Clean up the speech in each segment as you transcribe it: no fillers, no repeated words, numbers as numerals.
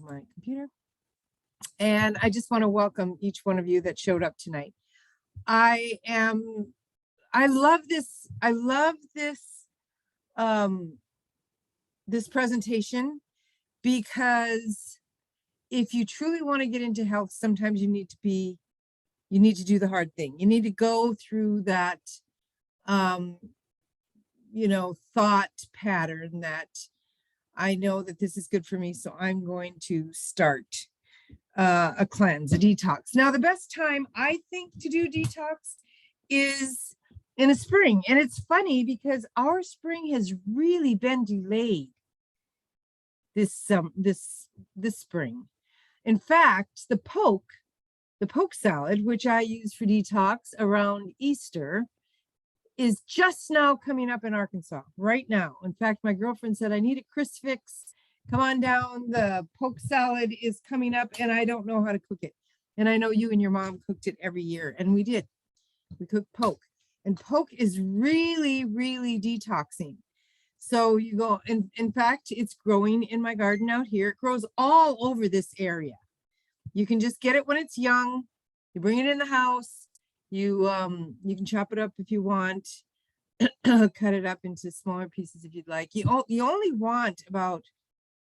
my computer. And I just want to welcome each one of you that showed up tonight. I love this. I love this, this presentation, because if you truly want to get into health, sometimes you need to do the hard thing. You need to go through that, thought pattern that I know that this is good for me, so I'm going to start a cleanse, a detox. Now, the best time I think to do detox is in the spring. And it's funny because our spring has really been delayed this spring. In fact, the poke salad, which I use for detox around Easter, is just now coming up in Arkansas right now. In fact, my girlfriend said, I need a Chris fix. Come on down. The poke salad is coming up and I don't know how to cook it. And I know you and your mom cooked it every year, and we did. We cooked poke, and poke is really, really detoxing. So you go, and in fact, it's growing in my garden out here. It grows all over this area. You can just get it when it's young. You bring it in the house. You can chop it up if you want, cut it up into smaller pieces if you'd like. You only want about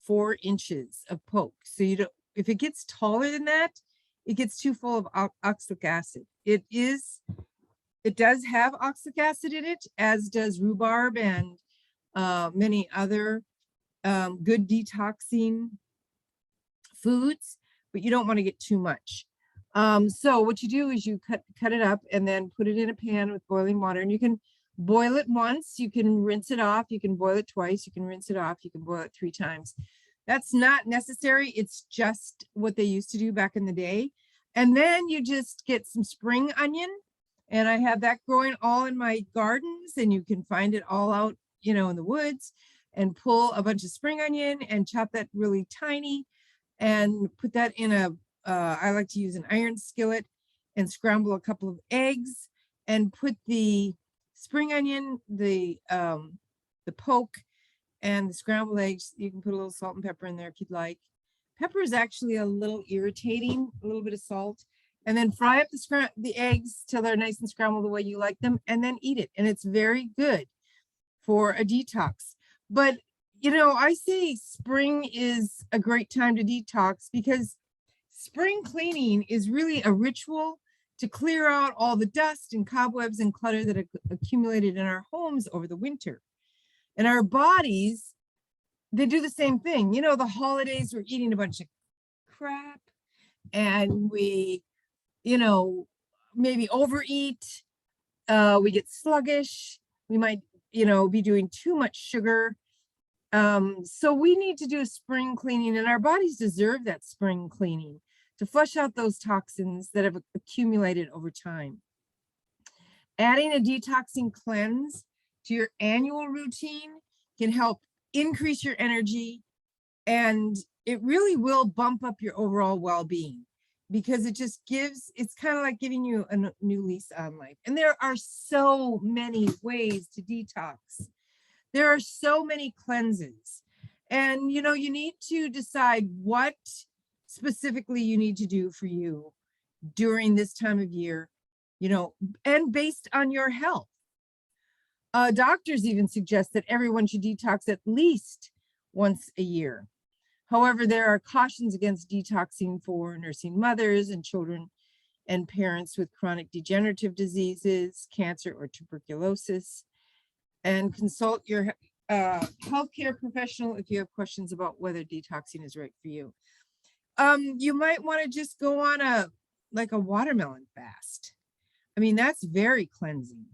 4 inches of poke. So you don't, if it gets taller than that, it gets too full of oxalic acid. It does have oxalic acid in it, as does rhubarb and many other good detoxing foods, but you don't want to get too much. So what you do is you cut it up and then put it in a pan with boiling water, and you can boil it once, you can rinse it off, you can boil it twice, you can rinse it off, you can boil it 3 times. That's not necessary. It's just what they used to do back in the day. And then you just get some spring onion, and I have that growing all in my gardens, and you can find it all out, in the woods, and pull a bunch of spring onion and chop that really tiny and put that in I like to use an iron skillet and scramble a couple of eggs and put the spring onion, the poke, and the scrambled eggs. You can put a little salt and pepper in there if you'd like. Pepper is actually a little irritating, a little bit of salt, and then fry up the eggs till they're nice and scrambled the way you like them, and then eat it. And it's very good for a detox. But, I say spring is a great time to detox because spring cleaning is really a ritual to clear out all the dust and cobwebs and clutter that have accumulated in our homes over the winter. And our bodies, they do the same thing. The holidays, we're eating a bunch of crap, and we, maybe overeat. We get sluggish. We might, be doing too much sugar. So we need to do a spring cleaning, and our bodies deserve that spring cleaning to flush out those toxins that have accumulated over time. Adding a detoxing cleanse to your annual routine can help increase your energy, and it really will bump up your overall well-being, because it's kind of like giving you a new lease on life. And there are so many ways to detox. There are so many cleanses, and you need to decide what specifically you need to do for you during this time of year, and based on your health. Doctors even suggest that everyone should detox at least once a year. However, there are cautions against detoxing for nursing mothers and children and parents with chronic degenerative diseases, cancer, or tuberculosis. And consult your healthcare professional if you have questions about whether detoxing is right for you. You might want to just go on a watermelon fast. I mean, that's very cleansing.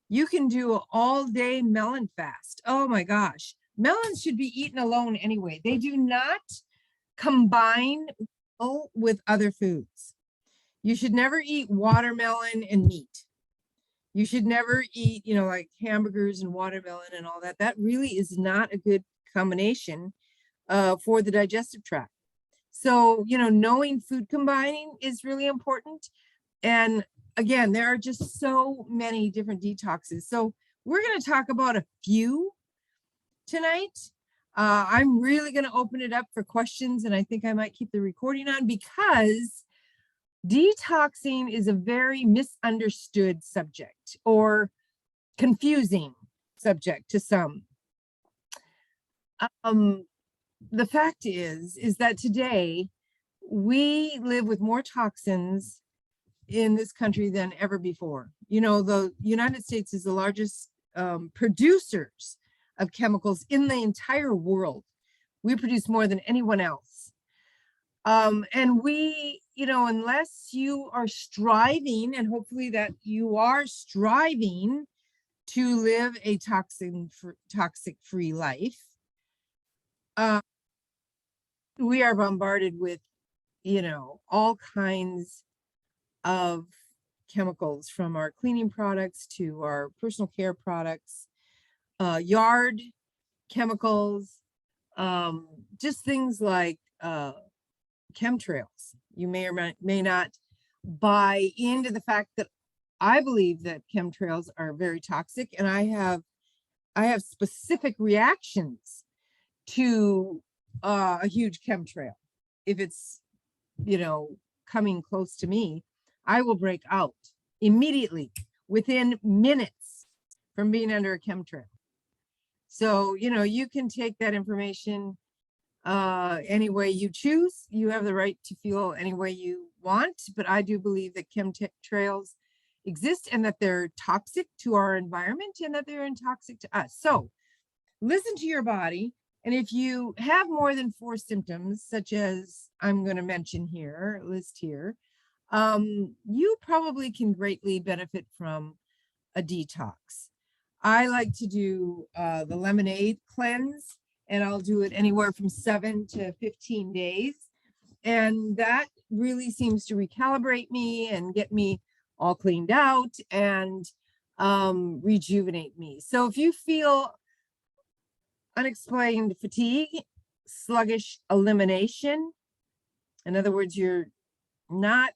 You can do an all-day melon fast. Oh my gosh. Melons should be eaten alone anyway. They do not combine with other foods. You should never eat watermelon and meat. You should never eat, like hamburgers and watermelon and all that. That really is not a good combination for the digestive tract. So, knowing food combining is really important. And again, there are just so many different detoxes. So we're going to talk about a few tonight. I'm really going to open it up for questions, and I think I might keep the recording on because detoxing is a very misunderstood subject or confusing subject to some. The fact is that today we live with more toxins in this country than ever before. You know, the United States is the largest producers of chemicals in the entire world. We produce more than anyone else. And we, you know, unless you are striving, and hopefully that you are striving to live a toxic-free life, we are bombarded with, you know, all kinds of chemicals, from our cleaning products to our personal care products, yard chemicals, just things like chemtrails. You may or may not buy into the fact that I believe that chemtrails are very toxic, and I have specific reactions to a huge chemtrail. If it's, you know, coming close to me, I will break out immediately within minutes from being under a chemtrail. So, you know, you can take that information any way you choose. You have the right to feel any way you want, but I do believe that chemtrails exist and that they're toxic to our environment and that they're toxic to us. So listen to your body. And if you have more than 4 symptoms, such as I'm going to mention here, list here, you probably can greatly benefit from a detox. I like to do the lemonade cleanse, and I'll do it anywhere from 7 to 15 days. And that really seems to recalibrate me and get me all cleaned out and rejuvenate me. So if you feel unexplained fatigue, sluggish elimination, in other words, you're not,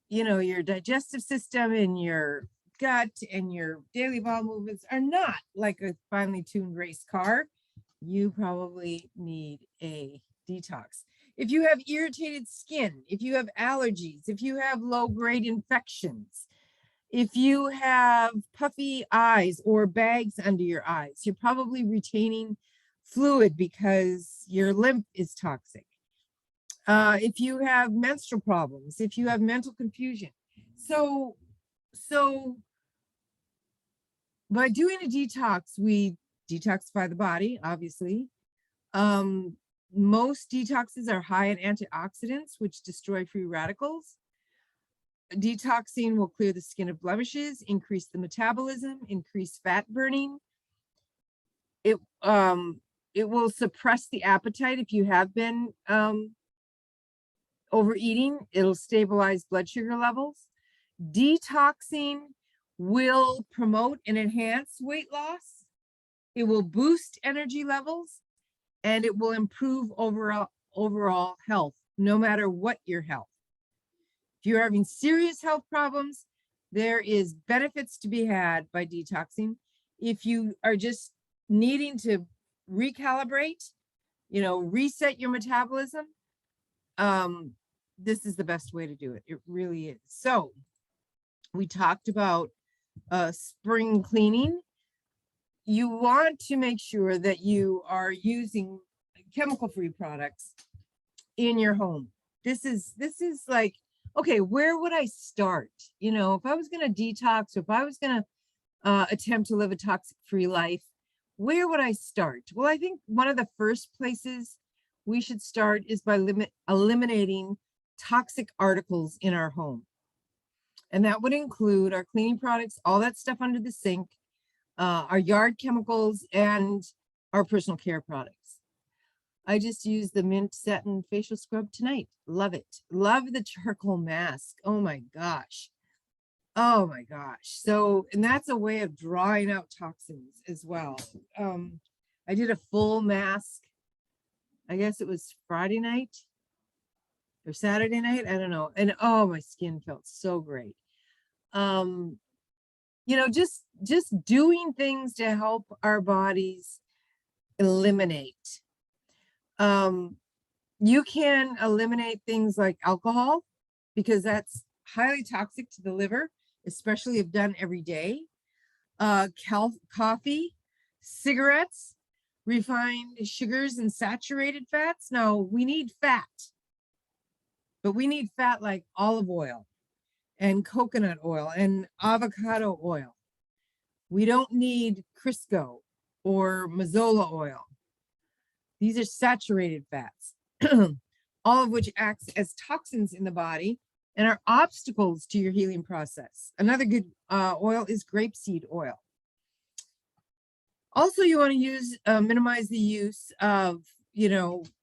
you know, your digestive system and your gut and your daily bowel movements are not like a finely tuned race car, you probably need a detox. If you have irritated skin, if you have allergies, if you have low-grade infections, if you have puffy eyes or bags under your eyes, you're probably retaining fluid because your lymph is toxic. If you have menstrual problems, if you have mental confusion. So by doing a detox, we detoxify the body, obviously. Most detoxes are high in antioxidants, which destroy free radicals. Detoxing will clear the skin of blemishes, increase the metabolism, increase fat burning. It will suppress the appetite if you have been overeating. It'll stabilize blood sugar levels. Detoxing will promote and enhance weight loss. It will boost energy levels, and it will improve overall health, no matter what your health. If you're having serious health problems, there is benefits to be had by detoxing. If you are just needing to recalibrate, you know, reset your metabolism, this is the best way to do it. It really is. So we talked about spring cleaning. You want to make sure that you are using chemical-free products in your home. This is like, okay, where would I start? You know, if I was going to detox, if I was going to attempt to live a toxic-free life, where would I start? Well, I think one of the first places we should start is by eliminating toxic articles in our home. And that would include our cleaning products, all that stuff under the sink, our yard chemicals, and our personal care products. I just used the mint satin facial scrub tonight. Love it. Love the charcoal mask. Oh my gosh. Oh my gosh. So, and that's a way of drawing out toxins as well. I did a full mask. I guess it was Friday night or Saturday night. I don't know. And oh, my skin felt so great. You know, just doing things to help our bodies eliminate. You can eliminate things like alcohol, because that's highly toxic to the liver, especially if done every day. Coffee, cigarettes, refined sugars, and saturated fats. Now, we need fat, but we need fat like olive oil and coconut oil and avocado oil. We don't need Crisco or Mazola oil. These are saturated fats, all of which acts as toxins in the body and are obstacles to your healing process. Another good oil is grapeseed oil. Also, you want to use, minimize the use of,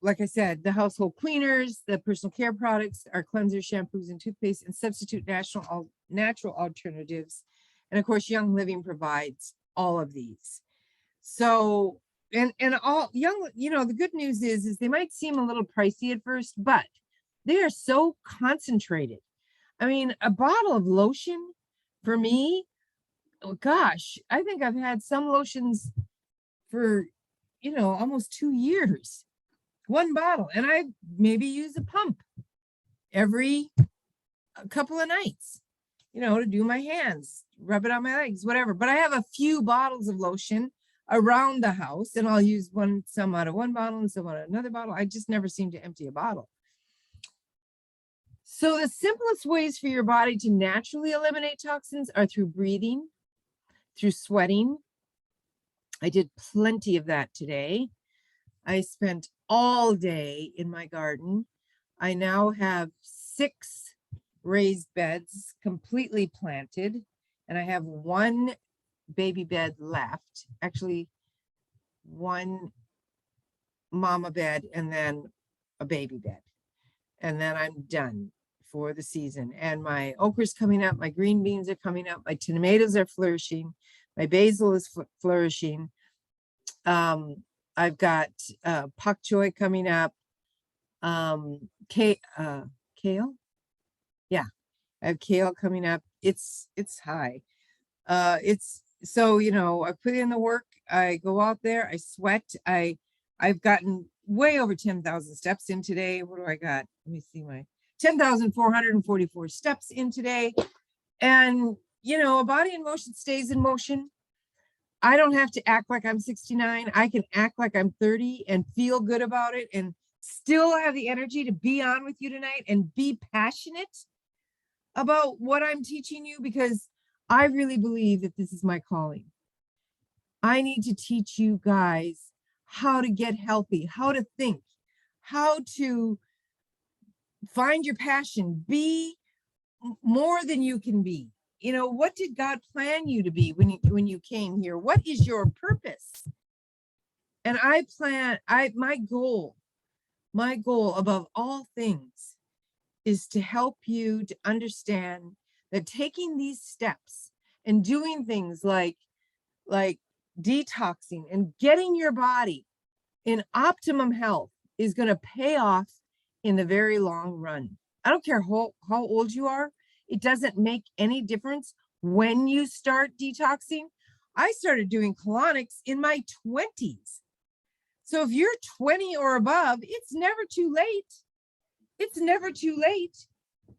like I said, the household cleaners, the personal care products, our cleansers, shampoos, and toothpaste, and substitute natural alternatives. And of course, Young Living provides all of these. So, and all Young, the good news is they might seem a little pricey at first, but they are so concentrated. I mean, a bottle of lotion for me, oh gosh, I think I've had some lotions for, almost 2 years, one bottle. And I maybe use a pump every couple of nights, to do my hands, rub it on my legs, whatever. But I have a few bottles of lotion around the house, and I'll use some out of one bottle and some out of another bottle. I just never seem to empty a bottle. So the simplest ways for your body to naturally eliminate toxins are through breathing, through sweating. I did plenty of that today. I spent all day in my garden. I now have 6 raised beds completely planted, and I have 1 baby bed left. Actually, 1 mama bed and then a baby bed. And then I'm done for the season. And my okra's coming up, my green beans are coming up, my tomatoes are flourishing, my basil is flourishing. I've got pak choi coming up, kale. Yeah, I have kale coming up. It's high. It's so, I put in the work. I go out there, I sweat. I've gotten way over 10,000 steps in today. What do I got? Let me see, my 10,444 steps in today. And, a body in motion stays in motion. I don't have to act like I'm 69. I can act like I'm 30 and feel good about it and still have the energy to be on with you tonight and be passionate about what I'm teaching you, because I really believe that this is my calling. I need to teach you guys how to get healthy, how to think, how to find your passion, be more than you can be. What did God plan you to be when you came here? What is your purpose? And my goal above all things is to help you to understand that taking these steps and doing things like detoxing and getting your body in optimum health is going to pay off in the very long run. I don't care how old you are. It doesn't make any difference when you start detoxing. I started doing colonics in my 20s. So if you're 20 or above, it's never too late. It's never too late.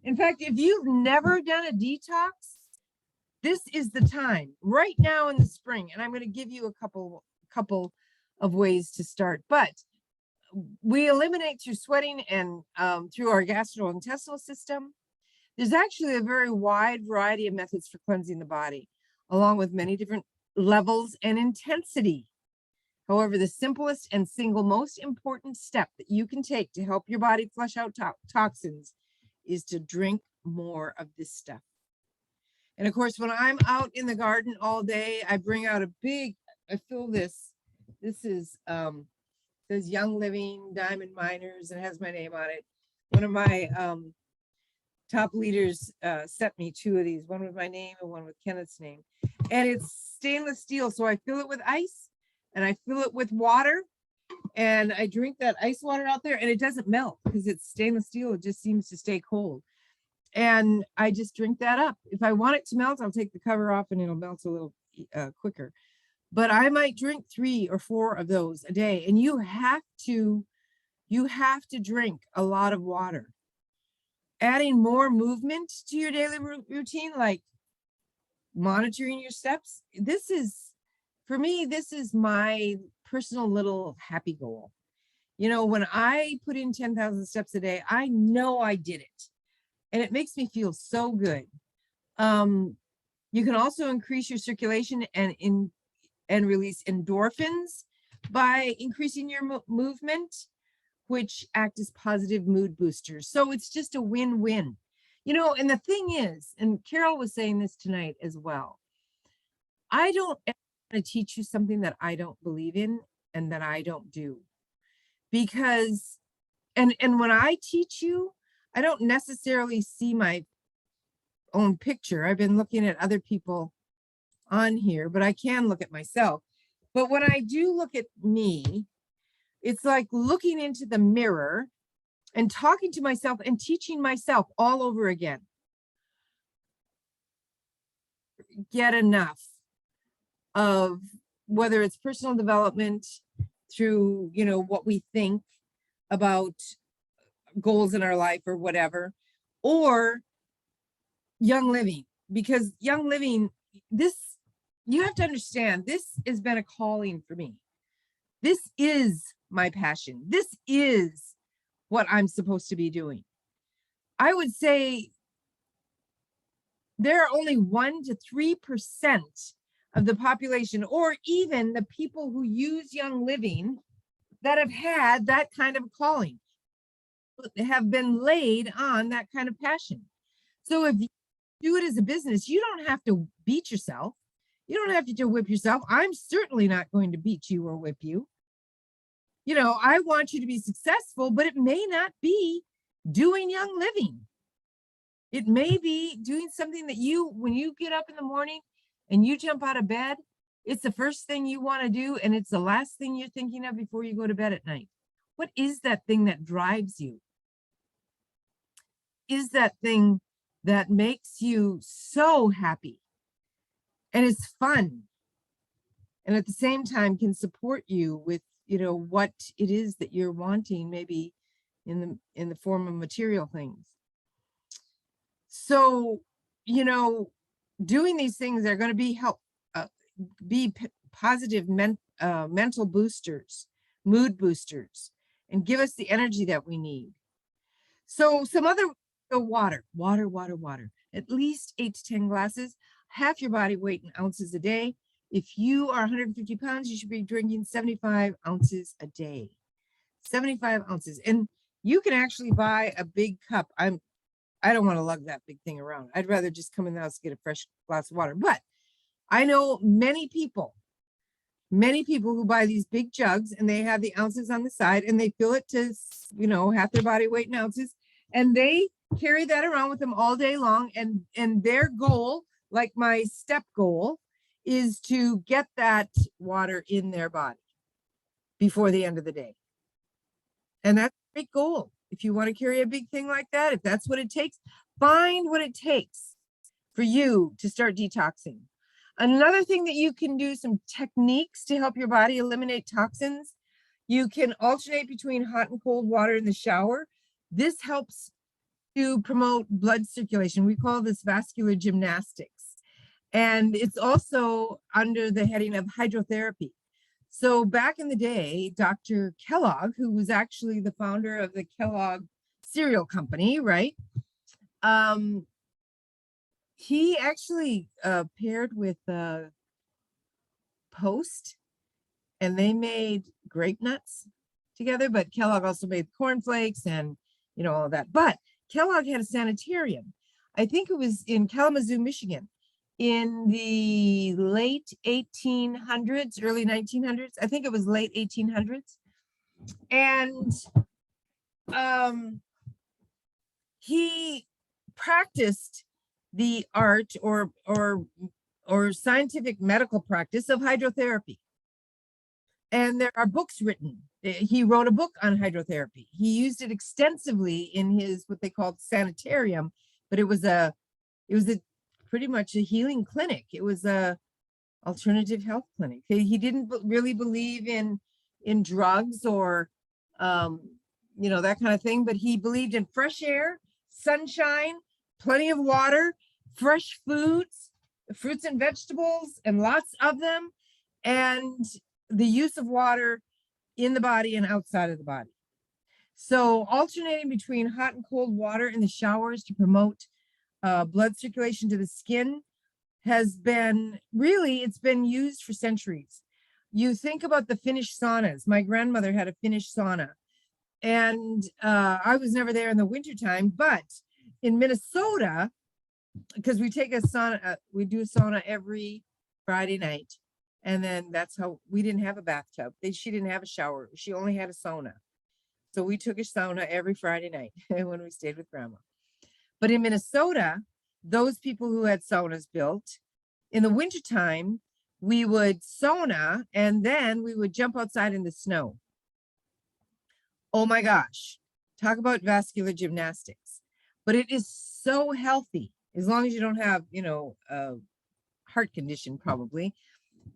In fact, if you've never done a detox, this is the time right now in the spring. And I'm going to give you a couple of ways to start. But we eliminate through sweating and through our gastrointestinal system. There's actually a very wide variety of methods for cleansing the body, along with many different levels and intensity. However, the simplest and single most important step that you can take to help your body flush out toxins is to drink more of this stuff. And of course, when I'm out in the garden all day, I bring out I fill this. This is, says Young Living Diamond Miners, and it has my name on it. One of my top leaders sent me 2 of these, one with my name and one with Kenneth's name. And it's stainless steel. So I fill it with ice and I fill it with water, and I drink that ice water out there, and it doesn't melt because it's stainless steel. It just seems to stay cold. And I just drink that up. If I want it to melt, I'll take the cover off and it'll melt a little quicker. but I might drink 3 or 4 of those a day. And you have to drink a lot of water. Adding more movement to your daily routine, like monitoring your steps. This is, for me, this is my personal little happy goal. You know, when I put in 10,000 steps a day, I know I did it. And it makes me feel so good. You can also increase your circulation and release endorphins by increasing your movement, which act as positive mood boosters. So it's just a win-win. You know, and the thing is, and Carol was saying this tonight as well, I don't want to teach you something that I don't believe in and that I don't do. Because, and when I teach you, I don't necessarily see my own picture. I've been looking at other people on here, but I can look at myself. But when I do look at me, it's like looking into the mirror and talking to myself and teaching myself all over again. Get enough of whether it's personal development through, you know, what we think about goals in our life or whatever, or young living, because young living, this, you have to understand, this has been a calling for me. This is my passion. This is what I'm supposed to be doing. I would say there are only 1 to 3% of the population, or even the people who use Young Living, that have had that kind of calling, have been laid on that kind of passion. So if you do it as a business, you don't have to beat yourself. You don't have to whip yourself. I'm certainly not going to beat you or whip you. You know, I want you to be successful, but it may not be doing Young Living. It may be doing something that you, when you get up in the morning and you jump out of bed, it's the first thing you want to do, and it's the last thing you're thinking of before you go to bed at night. What is that thing that drives you? Is that thing that makes you so happy and is fun, and at the same time can support you with, you know, what it is that you're wanting, maybe in the form of material things. So, you know, doing these things are going to be positive mental boosters, mood boosters, and give us the energy that we need. So some other, water, at least 8 to 10 glasses, half your body weight in ounces a day. If you are 150 pounds, you should be drinking 75 ounces a day, 75 ounces. And you can actually buy a big cup. I don't want to lug that big thing around. I'd rather just come in the house and get a fresh glass of water. But I know many people who buy these big jugs, and they have the ounces on the side, and they fill it to, you know, half their body weight in ounces, and they carry that around with them all day long. And their goal, like my step goal, is to get that water in their body before the end of the day. And that's a great goal. If you want to carry a big thing like that, if that's what it takes, find what it takes for you to start detoxing. Another thing that you can do, some techniques to help your body eliminate toxins. You can alternate between hot and cold water in the shower. This helps to promote blood circulation. We call this vascular gymnastics. And it's also under the heading of hydrotherapy. So back in the day, Dr. Kellogg, who was actually the founder of the Kellogg cereal company, right? He actually paired with Post, and they made grape nuts together, but Kellogg also made cornflakes and, you know, all that. But Kellogg had a sanitarium. I think it was in Kalamazoo, Michigan, in the late 1800s, early 1900s. I think it was late 1800s. And he practiced the art or scientific medical practice of hydrotherapy. And there are books written. He wrote a book on hydrotherapy. He used it extensively in his, what they called sanitarium, but it was pretty much a healing clinic. It was a alternative health clinic. He didn't really believe in drugs or you know, that kind of thing, but he believed in fresh air, sunshine, plenty of water, fresh foods, fruits and vegetables, and lots of them, and the use of water in the body and outside of the body. So alternating between hot and cold water in the showers to promote blood circulation to the skin has been really, it's been used for centuries. You think about the Finnish saunas. My grandmother had a Finnish sauna, and I was never there in the wintertime, but in Minnesota, because we take a sauna, we do a sauna every Friday night. And then that's how we didn't have a bathtub. She didn't have a shower. She only had a sauna. So we took a sauna every Friday night when we stayed with grandma. But in Minnesota, those people who had saunas built, in the wintertime, we would sauna and then we would jump outside in the snow. Oh my gosh, talk about vascular gymnastics. But it is so healthy, as long as you don't have, you know, a heart condition, probably.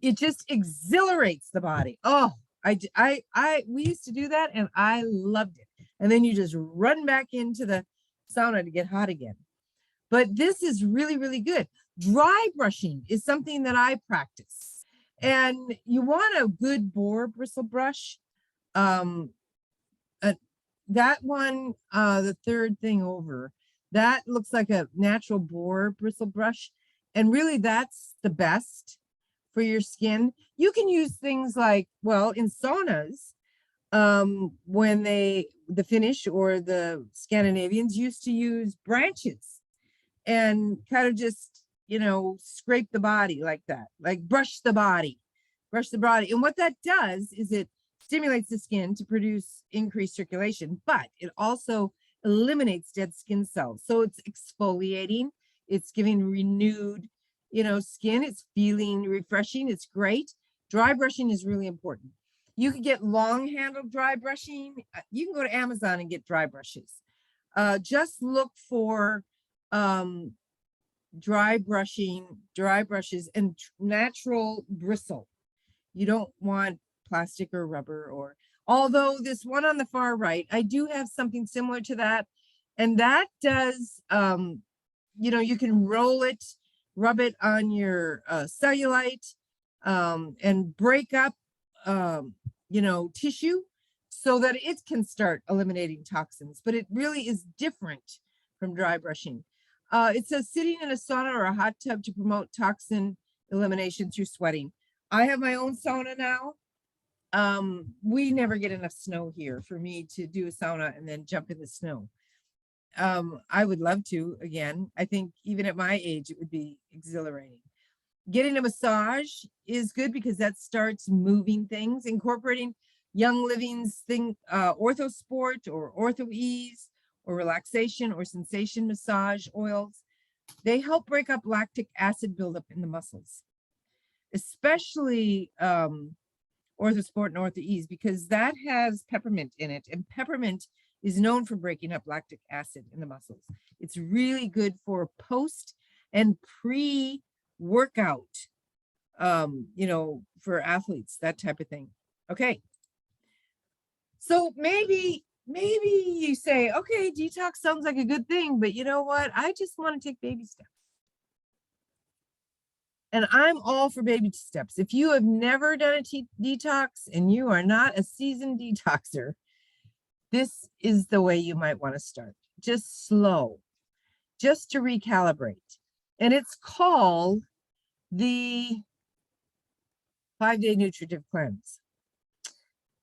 It just exhilarates the body. Oh, we used to do that and I loved it. And then you just run back into the sauna to get hot again. But this is really, really good. Dry brushing is something that I practice. And you want a good boar bristle brush. That one, the third thing over, that looks like a natural boar bristle brush. And really that's the best for your skin. You can use things like, well, in saunas, when the Finnish or the Scandinavians used to use branches and kind of just, you know, scrape the body like that, like brush the body. And what that does is it stimulates the skin to produce increased circulation, but it also eliminates dead skin cells. So it's exfoliating, it's giving renewed, you know, skin, it's feeling refreshing, it's great. Dry brushing is really important. You can get long handled dry brushing. You can go to Amazon and get dry brushes. Just look for dry brushes and natural bristle. You don't want plastic or rubber, or although this one on the far right, I do have something similar to that. And that does, you know, you can roll it, rub it on your cellulite, and break up, you know, tissue so that it can start eliminating toxins. But it really is different from dry brushing. It says sitting in a sauna or a hot tub to promote toxin elimination through sweating. I have my own sauna now. We never get enough snow here for me to do a sauna and then jump in the snow. I would love to again. I think even at my age, it would be exhilarating. Getting a massage is good because that starts moving things, incorporating Young Living's OrthoSport or OrthoEase or relaxation or sensation massage oils. They help break up lactic acid buildup in the muscles, especially OrthoSport and OrthoEase, because that has peppermint in it, and peppermint is known for breaking up lactic acid in the muscles. It's really good for post and pre-workout, you know, for athletes, that type of thing. Okay. So maybe you say, okay, detox sounds like a good thing, but you know what? I just want to take baby steps. And I'm all for baby steps. If you have never done a detox and you are not a seasoned detoxer, this is the way you might want to start. Just slow, just to recalibrate. And it's called the 5-day nutritive cleanse.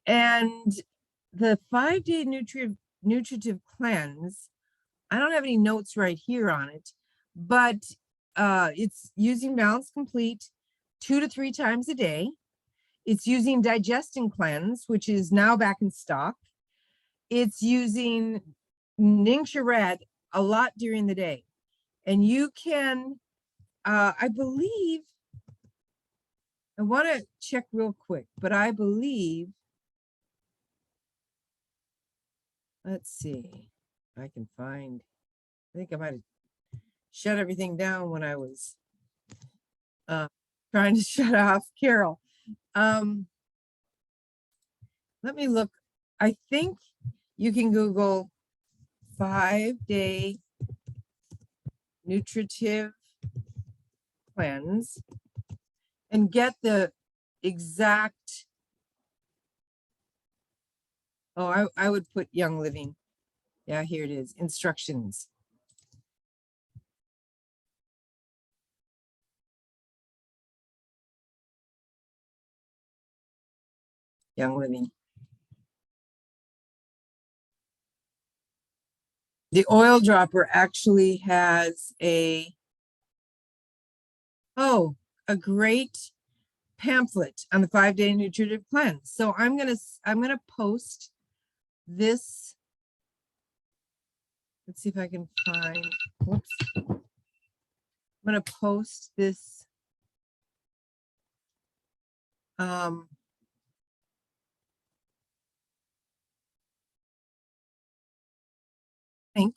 And the 5-day nutritive cleanse, I don't have any notes right here on it, but it's using Balance Complete 2 to 3 times a day. It's using Digest and Cleanse, which is now back in stock. It's using Ningxia Red a lot during the day. And you can, I believe, I want to check real quick, but I believe, let's see, I can find, I think I might have shut everything down when I was trying to shut off Carol. Let me look. I think you can Google 5-day nutritive cleanse and get the exact. Oh, I would put Young Living. Yeah, here it is. Instructions. Young Living. The oil dropper actually has a great pamphlet on the 5-day nutritive cleanse. So I'm gonna post this. Let's see if I can find. Whoops. I'm gonna post this. Link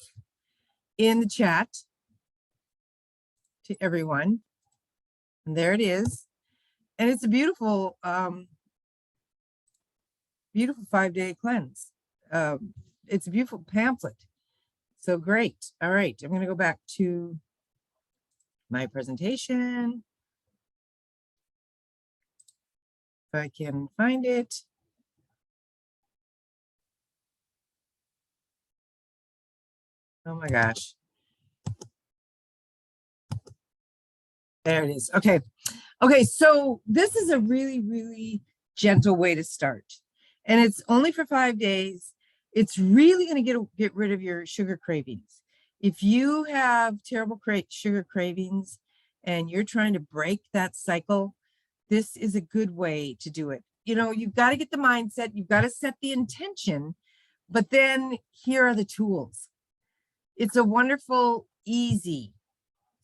in the chat to everyone. And there it is. And it's a beautiful, beautiful 5-day cleanse. It's a beautiful pamphlet. So great. All right. I'm going to go back to my presentation. If I can find it. Oh my gosh. There it is. Okay. Okay. So this is a really, really gentle way to start. And it's only for 5 days. It's really going to get rid of your sugar cravings. If you have terrible sugar cravings and you're trying to break that cycle, this is a good way to do it. You know, you've got to get the mindset, you've got to set the intention, but then here are the tools. It's a wonderful, easy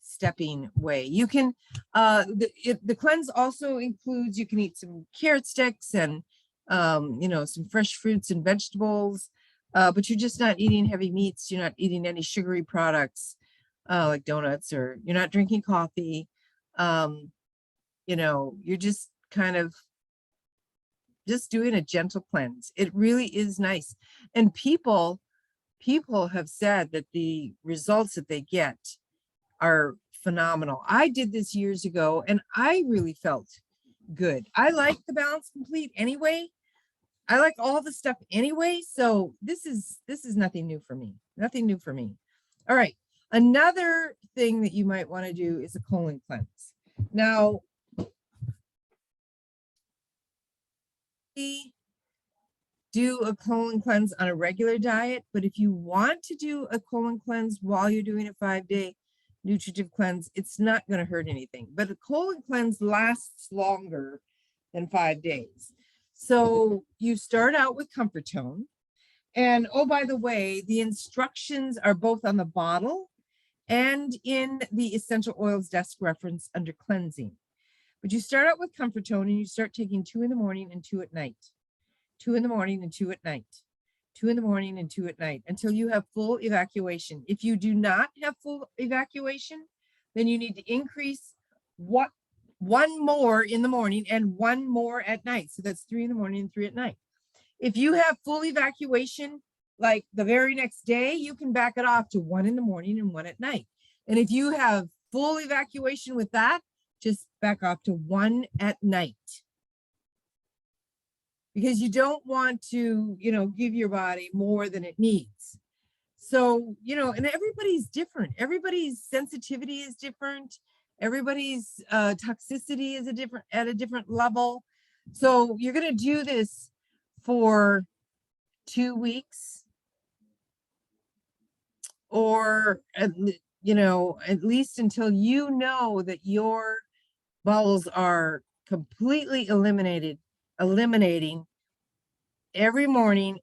stepping way. You can, the cleanse also includes, you can eat some carrot sticks and, you know, some fresh fruits and vegetables, but you're just not eating heavy meats. You're not eating any sugary products, like donuts, or you're not drinking coffee. You know, you're just kind of just doing a gentle cleanse. It really is nice. And people have said that the results that they get are phenomenal. I did this years ago and I really felt good. I like the Balance Complete anyway. I like all the stuff anyway. So this is nothing new for me. Nothing new for me. All right. Another thing that you might want to do is a colon cleanse. Now, we do a colon cleanse on a regular diet, but if you want to do a colon cleanse while you're doing a 5-day nutritive cleanse, it's not going to hurt anything. But a colon cleanse lasts longer than 5 days. So you start out with Comfort Tone. And oh, by the way, the instructions are both on the bottle and in the essential oils desk reference under cleansing. But you start out with Comfort Tone and you start taking 2 in the morning and 2 at night. 2 in the morning and 2 at night. 2 in the morning and 2 at night until you have full evacuation. If you do not have full evacuation, then you need to increase one more in the morning and 1 more at night. So that's 3 in the morning and 3 at night. If you have full evacuation, like the very next day, you can back it off to 1 in the morning and 1 at night. And if you have full evacuation with that, just back off to 1 at night. Because you don't want to, you know, give your body more than it needs. So, you know, and everybody's different. Everybody's sensitivity is different. Everybody's toxicity is at a different level. So you're going to do this for 2 weeks, or you know, at least until you know that your bowels are completely eliminating every morning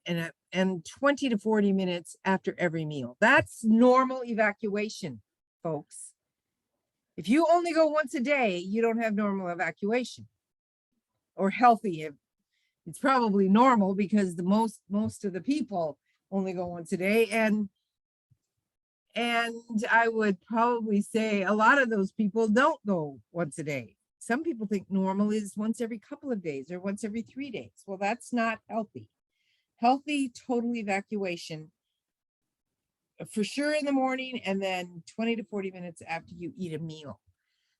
and 20 to 40 minutes after every meal. That's normal evacuation, folks. If you only go once a day, you don't have normal evacuation or healthy. It's probably normal because the most of the people only go once a day, and I would probably say a lot of those people don't go once a day. some people think normal is once every couple of days or once every 3 days. Well, that's not healthy. Healthy total evacuation for sure in the morning, and then 20 to 40 minutes after you eat a meal.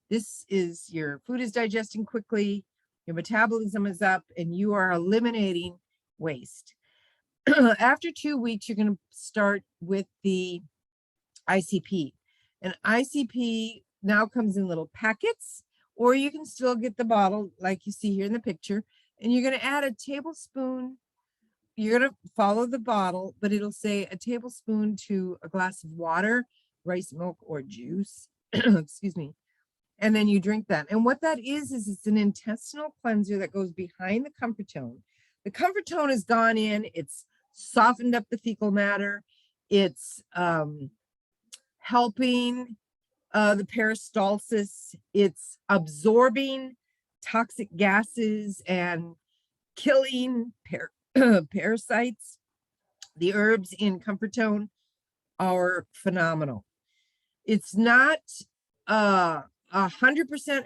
This is your food is digesting quickly, your metabolism is up, and you are eliminating waste. After 2 weeks, you're going to start with the ICP. And ICP now comes in little packets, or you can still get the bottle like you see here in the picture. And you're going to add a tablespoon. You're going to follow the bottle, but it'll say a tablespoon to a glass of water, rice milk, or juice. Excuse me. And then you drink that. And what that is it's an intestinal cleanser that goes behind the comfort tone. The comfort tone has gone in, it's softened up the fecal matter, it's helping the peristalsis, it's absorbing toxic gases and killing parasites. The herbs in comfort tone are phenomenal. It's not 100%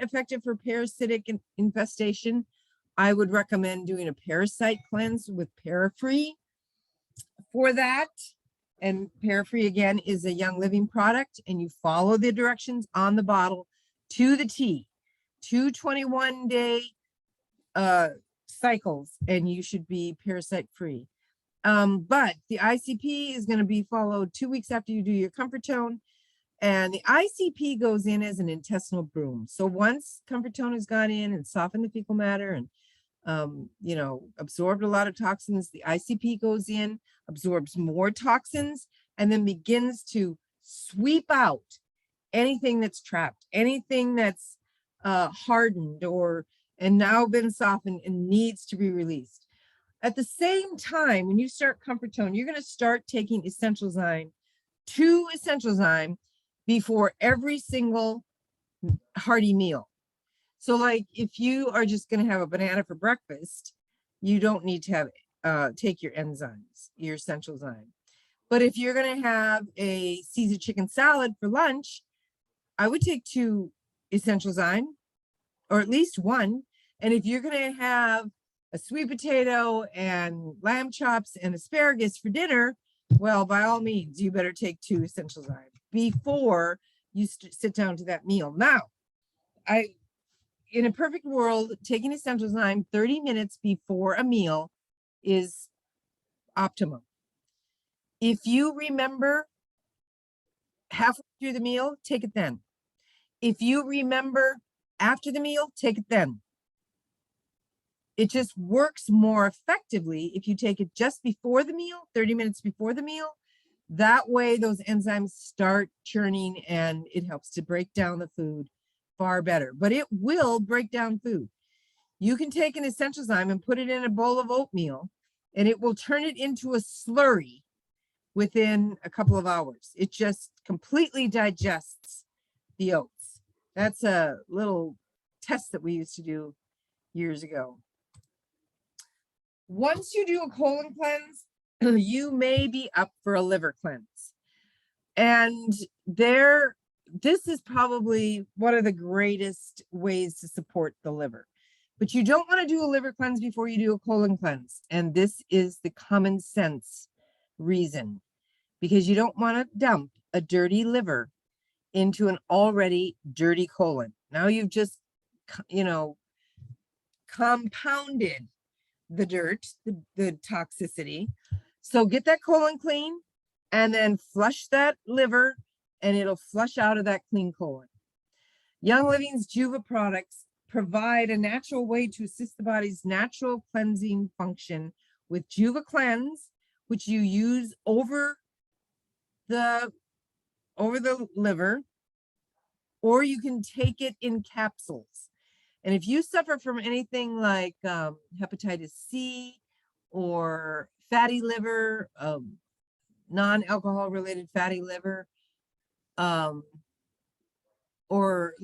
effective for parasitic infestation. I would recommend doing a parasite cleanse with Parafree for that. And Parafree, again, is a Young Living product, and you follow the directions on the bottle to the T. 2 21-day cycles, and you should be parasite free. But the ICP is going to be followed 2 weeks after you do your comfort tone. And the ICP goes in as an intestinal broom. So once comfort tone has gone in and softened the fecal matter and, absorbed a lot of toxins, the ICP goes in, absorbs more toxins, and then begins to sweep out anything that's trapped, anything that's hardened and now been softened and needs to be released. At the same time, when you start comfort tone, you're going to start taking Essential Zyme, 2 Essential Zyme, before every single hearty meal. So like if you are just going to have a banana for breakfast, you don't need to have take your enzymes, your Essential Zyme. But if you're going to have a Caesar chicken salad for lunch, I would take 2 Essential Zyme, or at least 1. And if you're going to have a sweet potato and lamb chops and asparagus for dinner, well, by all means, you better take 2 Essential Zyme before you sit down to that meal. Now, in a perfect world, taking Essential Zyme 30 minutes before a meal is optimum. If you remember halfway through the meal, take it then. If you remember after the meal, take it then. It just works more effectively if you take it just before the meal, 30 minutes before the meal. That way, those enzymes start churning and it helps to break down the food far better. But it will break down food. You can take an Essential Zyme and put it in a bowl of oatmeal, and it will turn it into a slurry within a couple of hours. It just completely digests the oats. That's a little test that we used to do years ago. Once you do a colon cleanse, you may be up for a liver cleanse. And this is probably one of the greatest ways to support the liver. But you don't want to do a liver cleanse before you do a colon cleanse. And this is the common sense reason, because you don't want to dump a dirty liver into an already dirty colon. Now you've just, compounded the dirt, the toxicity. So get that colon clean and then flush that liver, and it'll flush out of that clean colon. Young Living's Juva products provide a natural way to assist the body's natural cleansing function with Juva Cleanse, which you use over the liver, or you can take it in capsules. And if you suffer from anything like hepatitis C or fatty liver, non-alcohol related fatty liver, or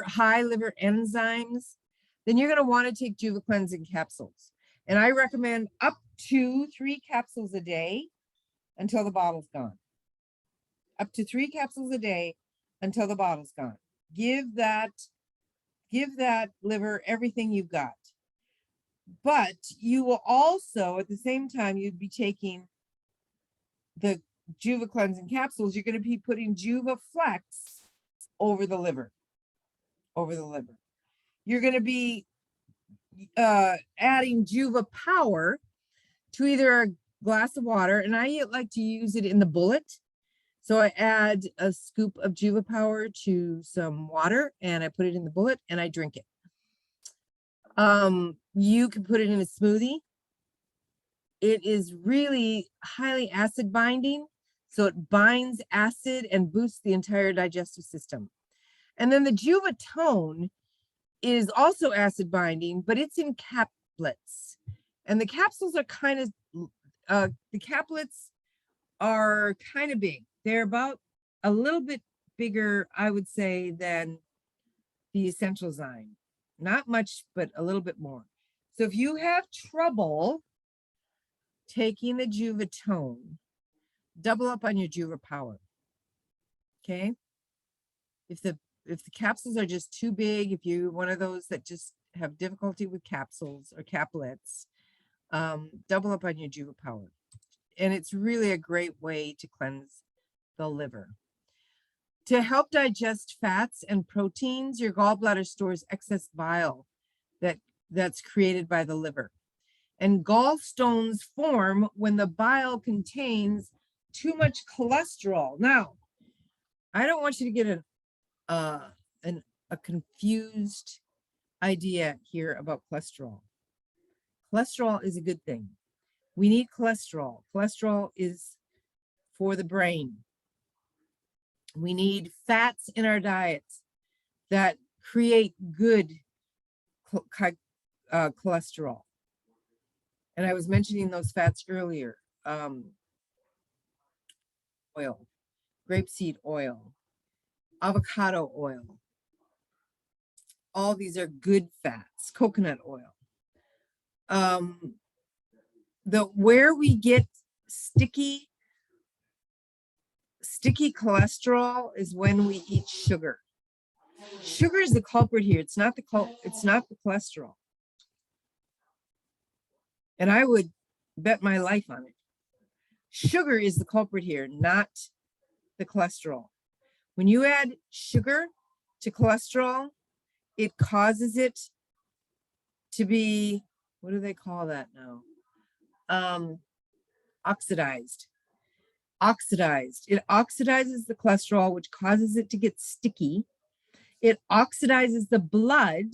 high liver enzymes, then you're going to want to take Juva Cleanse in capsules. And I recommend up to 3 capsules a day until the bottle's gone. Up to 3 capsules a day until the bottle's gone. Give that give that liver everything you've got. But you will also, at the same time, you'd be taking the Juva cleansing capsules. You're going to be putting Juva Flex over the liver. You're going to be adding Juva Power to either a glass of water, and I like to use it in the bullet. So I add a scoop of Juva Power to some water, and I put it in the bullet, and I drink it. You can put it in a smoothie. It is really highly acid binding, so it binds acid and boosts the entire digestive system. And then the Juva Tone is also acid binding, but it's in caplets. And the capsules are kind of, the caplets are kind of big. They're about a little bit bigger, I would say, than the Essential Zyme. Not much, but a little bit more. So if you have trouble taking the Juva Tone, double up on your Juva Power. Okay? If the capsules are just too big, if you're one of those that just have difficulty with capsules or caplets, double up on your Juva Power. And it's really a great way to cleanse the liver. To help digest fats and proteins, your gallbladder stores excess bile that's created by the liver. And gallstones form when the bile contains too much cholesterol. Now, I don't want you to get a confused idea here about cholesterol. Cholesterol is a good thing. We need cholesterol. Cholesterol is for the brain. We need fats in our diets that create good cholesterol. And I was mentioning those fats earlier. Oil, grapeseed oil, avocado oil. All these are good fats. Coconut oil. Where we get sticky cholesterol is when we eat sugar. Sugar is the culprit here. It's not the cholesterol. And I would bet my life on it. Sugar is the culprit here, not the cholesterol. When you add sugar to cholesterol, it causes it to be, what do they call that now? Oxidized. It oxidizes the cholesterol, which causes it to get sticky. It oxidizes the blood,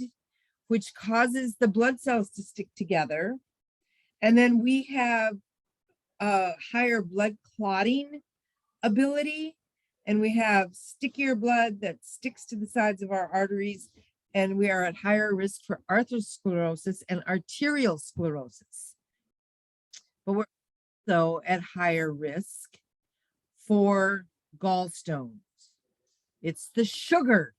which causes the blood cells to stick together. And then we have a higher blood clotting ability, and we have stickier blood that sticks to the sides of our arteries, and we are at higher risk for atherosclerosis and arterial sclerosis. But we're also at higher risk for gallstones. It's the sugar.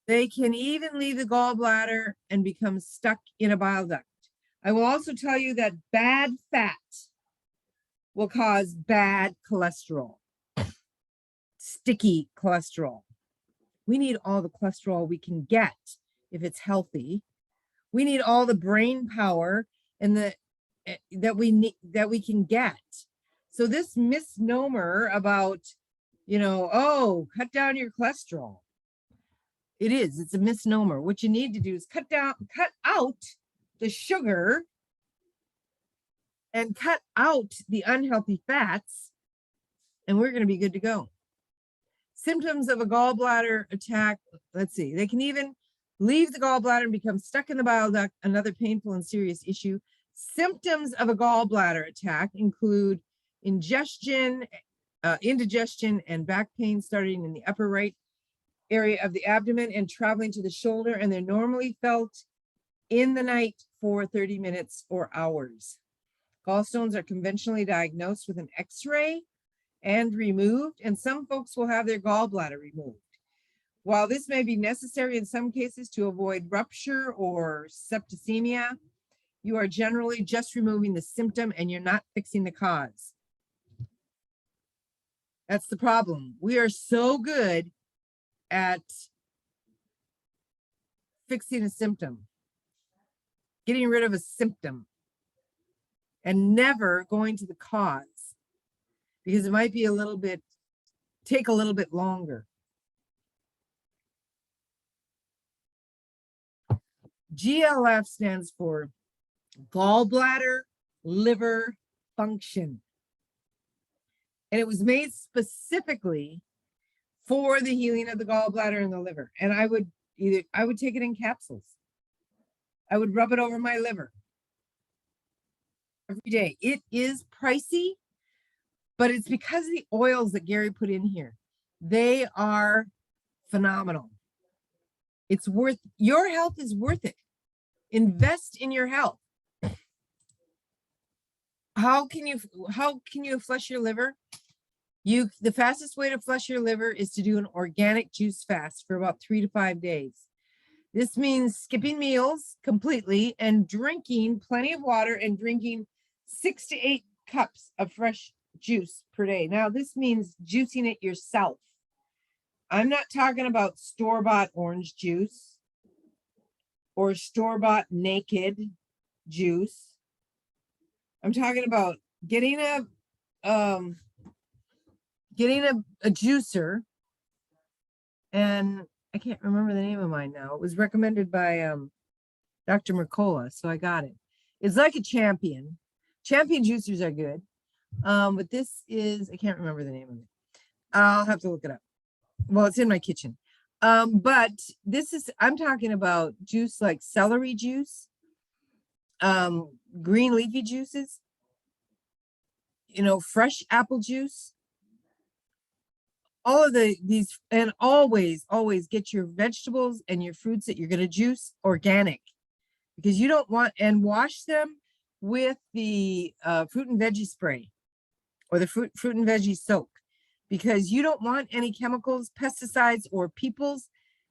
They can even leave the gallbladder and become stuck in a bile duct. I will also tell you that bad fat will cause bad cholesterol, sticky cholesterol. We need all the cholesterol we can get if it's healthy. We need all the brain power and that we can get. So this misnomer about, cut down your cholesterol. It's a misnomer. What you need to do is cut out the sugar and cut out the unhealthy fats, and we're going to be good to go. Symptoms of a gallbladder attack, let's see, they can even leave the gallbladder and become stuck in the bile duct, another painful and serious issue. Symptoms of a gallbladder attack include indigestion, and back pain starting in the upper right area of the abdomen and traveling to the shoulder, and they're normally felt in the night for 30 minutes or hours. Gallstones are conventionally diagnosed with an X-ray and removed, and some folks will have their gallbladder removed. While this may be necessary in some cases to avoid rupture or septicemia, you are generally just removing the symptom and you're not fixing the cause. That's the problem. We are so good at fixing a symptom, getting rid of a symptom, and never going to the cause, because it might be take a little bit longer. GLF stands for gallbladder liver function. And it was made specifically for the healing of the gallbladder and the liver. And I would take it in capsules. I would rub it over my liver every day. It is pricey, but it's because of the oils that Gary put in here. They are phenomenal. It's worth, your health is worth it. Invest in your health. How can you flush your liver? The fastest way to flush your liver is to do an organic juice fast for about 3 to 5 days. This means skipping meals completely and drinking plenty of water and drinking 6 to 8 cups of fresh juice per day. Now, this means juicing it yourself. I'm not talking about store-bought orange juice or store-bought naked juice. I'm talking about getting a juicer, and I can't remember the name of mine now. It was recommended by Dr. Mercola, so I got it. It's like a Champion. Champion juicers are good, but this is, I can't remember the name of it. I'll have to look it up. Well, it's in my kitchen. But this is, I'm talking about juice like celery juice, green leafy juices, fresh apple juice, all of these, and always get your vegetables and your fruits that you're going to juice organic, because you don't want, and wash them with the fruit and veggie spray or the fruit and veggie soak, because you don't want any chemicals, pesticides, or people's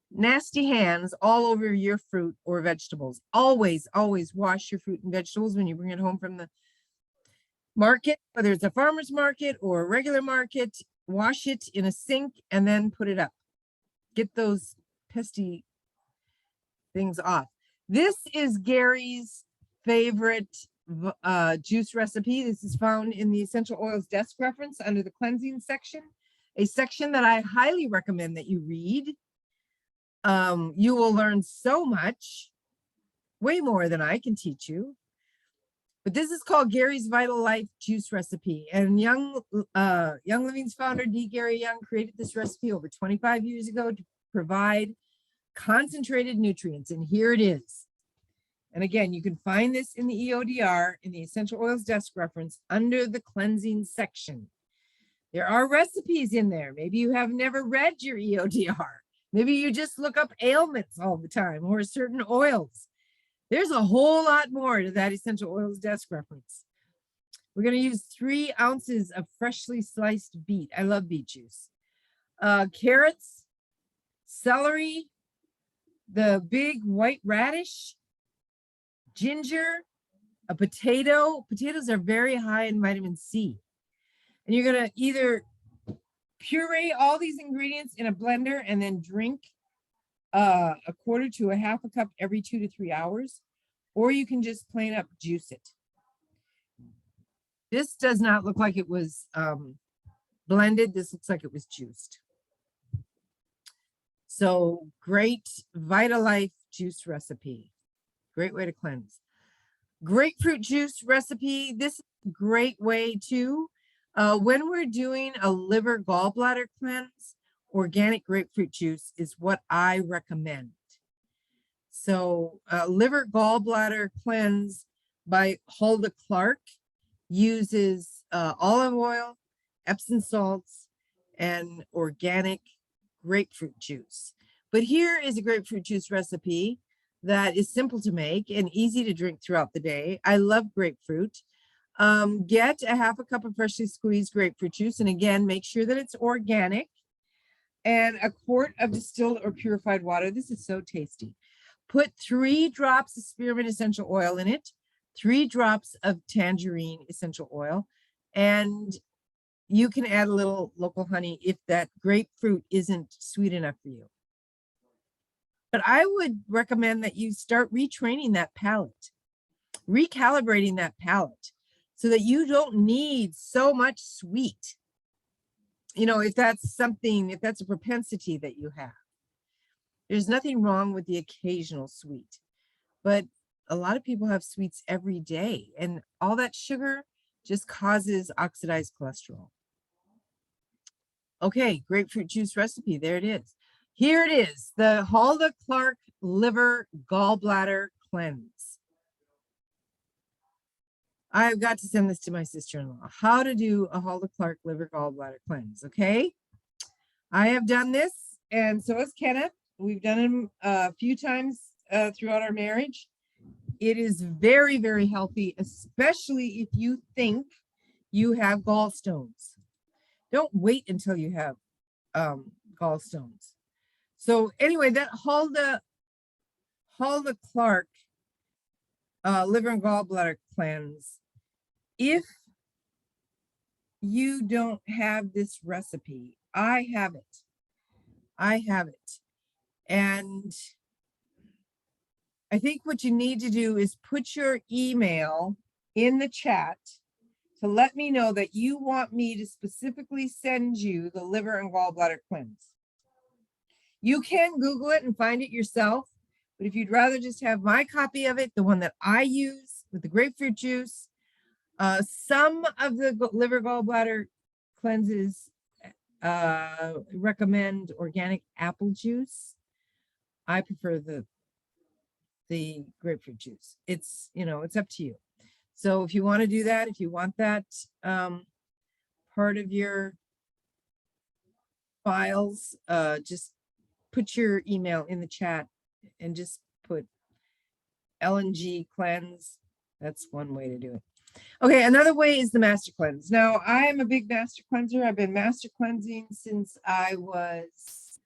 nasty hands all over your fruit or vegetables. Always wash your fruit and vegetables when you bring it home from the market, whether it's a farmer's market or a regular market. Wash it in a sink and then put it up. Get those pesky things off. This is Gary's favorite juice recipe. This is found in the essential oils desk reference under the cleansing section, a section that I highly recommend that you read. You will learn so much, way more than I can teach you. But this is called Gary's Vital Life Juice Recipe. And Young Living's founder, D. Gary Young, created this recipe over 25 years ago to provide concentrated nutrients. And here it is. And again, you can find this in the EODR, in the Essential Oils Desk Reference, under the cleansing section. There are recipes in there. Maybe you have never read your EODR. Maybe you just look up ailments all the time or certain oils. There's a whole lot more to that Essential Oils Desk Reference. We're going to use 3 ounces of freshly sliced beet. I love beet juice. Carrots, celery, the big white radish, ginger, a potato. Potatoes are very high in vitamin C. And you're going to either puree all these ingredients in a blender and then drink a quarter to a half a cup every 2 to 3 hours, or you can just plain up juice it. This does not look like it was blended. This looks like it was juiced. So great Vitalife juice recipe. Great way to cleanse. Grapefruit juice recipe. This is a great way too. When we're doing a liver gallbladder cleanse, organic grapefruit juice is what I recommend. So liver gallbladder cleanse by Hulda Clark uses olive oil, Epsom salts, and organic grapefruit juice. But here is a grapefruit juice recipe that is simple to make and easy to drink throughout the day. I love grapefruit. Get a half a cup of freshly squeezed grapefruit juice. And again, make sure that it's organic, and a quart of distilled or purified water. This is so tasty. Put 3 drops of spearmint essential oil in it, 3 drops of tangerine essential oil, and you can add a little local honey if that grapefruit isn't sweet enough for you. But I would recommend that you start retraining that palate, recalibrating that palate so that you don't need so much sweet. You know, if that's a propensity that you have. There's nothing wrong with the occasional sweet, but a lot of people have sweets every day, and all that sugar just causes oxidized cholesterol. Okay, grapefruit juice recipe. There it is. Here it is, the Hulda Clark Liver Gallbladder Cleanse. I've got to send this to my sister-in-law. How to do a Hulda Clark Liver Gallbladder Cleanse, okay? I have done this, and so has Kenneth. We've done them a few times throughout our marriage. It is very, very healthy, especially if you think you have gallstones. Don't wait until you have gallstones. So anyway, that Hulda Clark Liver and Gallbladder Cleanse, if you don't have this recipe, I have it. And I think what you need to do is put your email in the chat to let me know that you want me to specifically send you the liver and gallbladder cleanse. You can Google it and find it yourself, but if you'd rather just have my copy of it, the one that I use with the grapefruit juice, some of the liver gallbladder cleanses recommend organic apple juice. I prefer the grapefruit juice. It's, you know, it's up to you. So if you want to do that, if you want that part of your files, just put your email in the chat and just put LNG cleanse. That's one way to do it. Okay, another way is the master cleanse. Now, I am a big master cleanser. I've been master cleansing since I was,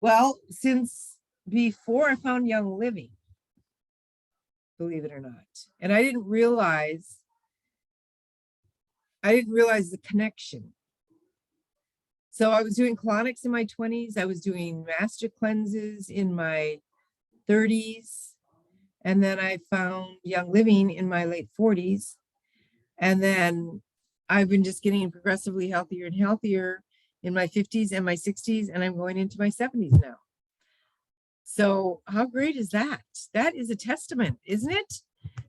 well, since before I found Young Living, believe it or not. And I didn't realize the connection. So I was doing colonics in my 20s. I was doing master cleanses in my 30s. And then I found Young Living in my late 40s. And then I've been just getting progressively healthier and healthier in my 50s and my 60s. And I'm going into my 70s now. So how great is that? That is a testament, isn't it?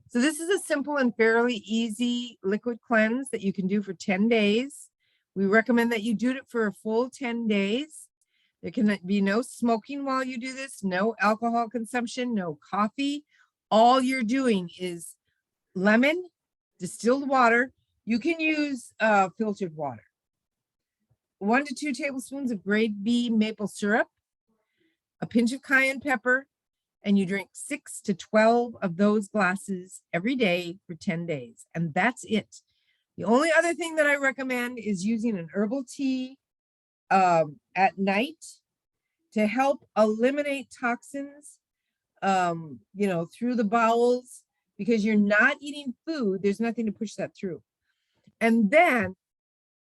So this is a simple and fairly easy liquid cleanse that you can do for 10 days. We recommend that you do it for a full 10 days. There can be no smoking while you do this, no alcohol consumption, no coffee. All you're doing is lemon, distilled water. You can use filtered water. 1 to 2 tablespoons of grade B maple syrup, a pinch of cayenne pepper, and you drink 6 to 12 of those glasses every day for 10 days. And that's it. The only other thing that I recommend is using an herbal tea at night to help eliminate toxins, you know, through the bowels, because you're not eating food. There's nothing to push that through. And then,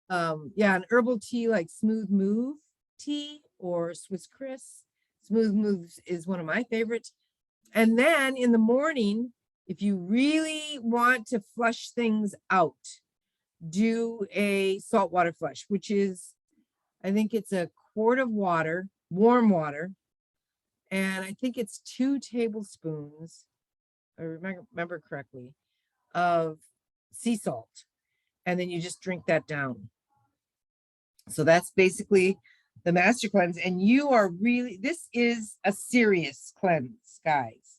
yeah, an herbal tea like Smooth Move tea or Swiss Chris. Smooth Moves is one of my favorites. And then in the morning, if you really want to flush things out, do a saltwater flush, which is, I think it's a quart of water, warm water, and I think it's 2 tablespoons, if I remember correctly, of sea salt. And then you just drink that down. So that's basically the master cleanse. And you are really, this is a serious cleanse, guys.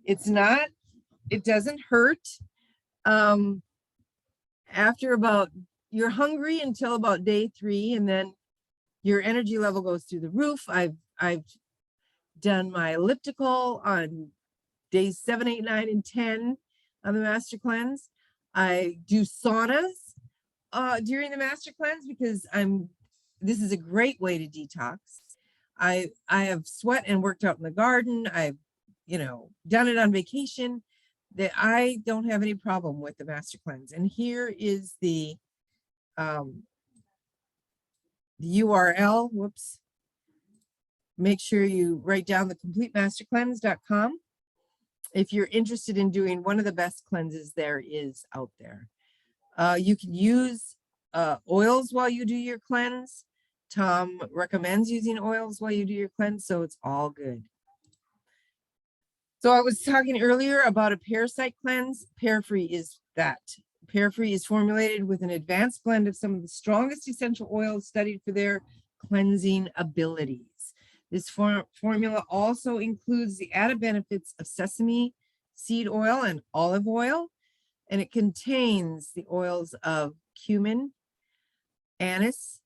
It's not, it doesn't hurt. After about, you're hungry until about day 3, and then your energy level goes through the roof. I've done my elliptical on days 7, 8, 9, and 10 on the master cleanse. I do saunas during the master cleanse because this is a great way to detox. I have sweat and worked out in the garden. I've, you know, done it on vacation. That I don't have any problem with the master cleanse. And here is the URL. Whoops. make sure you write down the completemastercleanse.com if you're interested in doing one of the best cleanses there is out there. You can use oils while you do your cleanse. Tom recommends using oils while you do your cleanse, so it's all good. So I was talking earlier about a parasite cleanse. Parafree is that. Parafree is formulated with an advanced blend of some of the strongest essential oils studied for their cleansing abilities. This formula also includes the added benefits of sesame seed oil and olive oil, and it contains the oils of cumin, anise,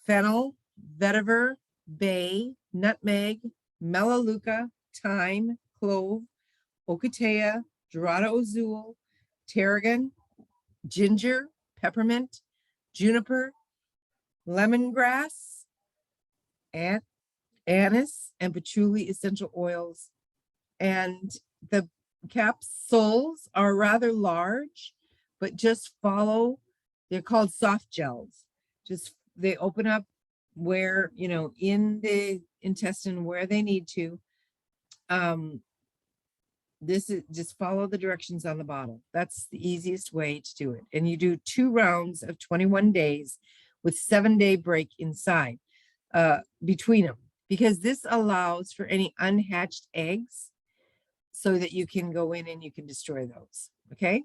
fennel, vetiver, bay, nutmeg, melaleuca, thyme, clove, ocotea, dorado azul, tarragon, ginger, peppermint, juniper, lemongrass, anise, and patchouli essential oils. And the capsules are rather large, but just follow, they're called soft gels. Just they open up where, you know, in the intestine where they need to. This is just follow the directions on the bottle. That's the easiest way to do it. And you do 2 rounds of 21 days with 7-day break inside between them, because this allows for any unhatched eggs so that you can go in and you can destroy those. Okay.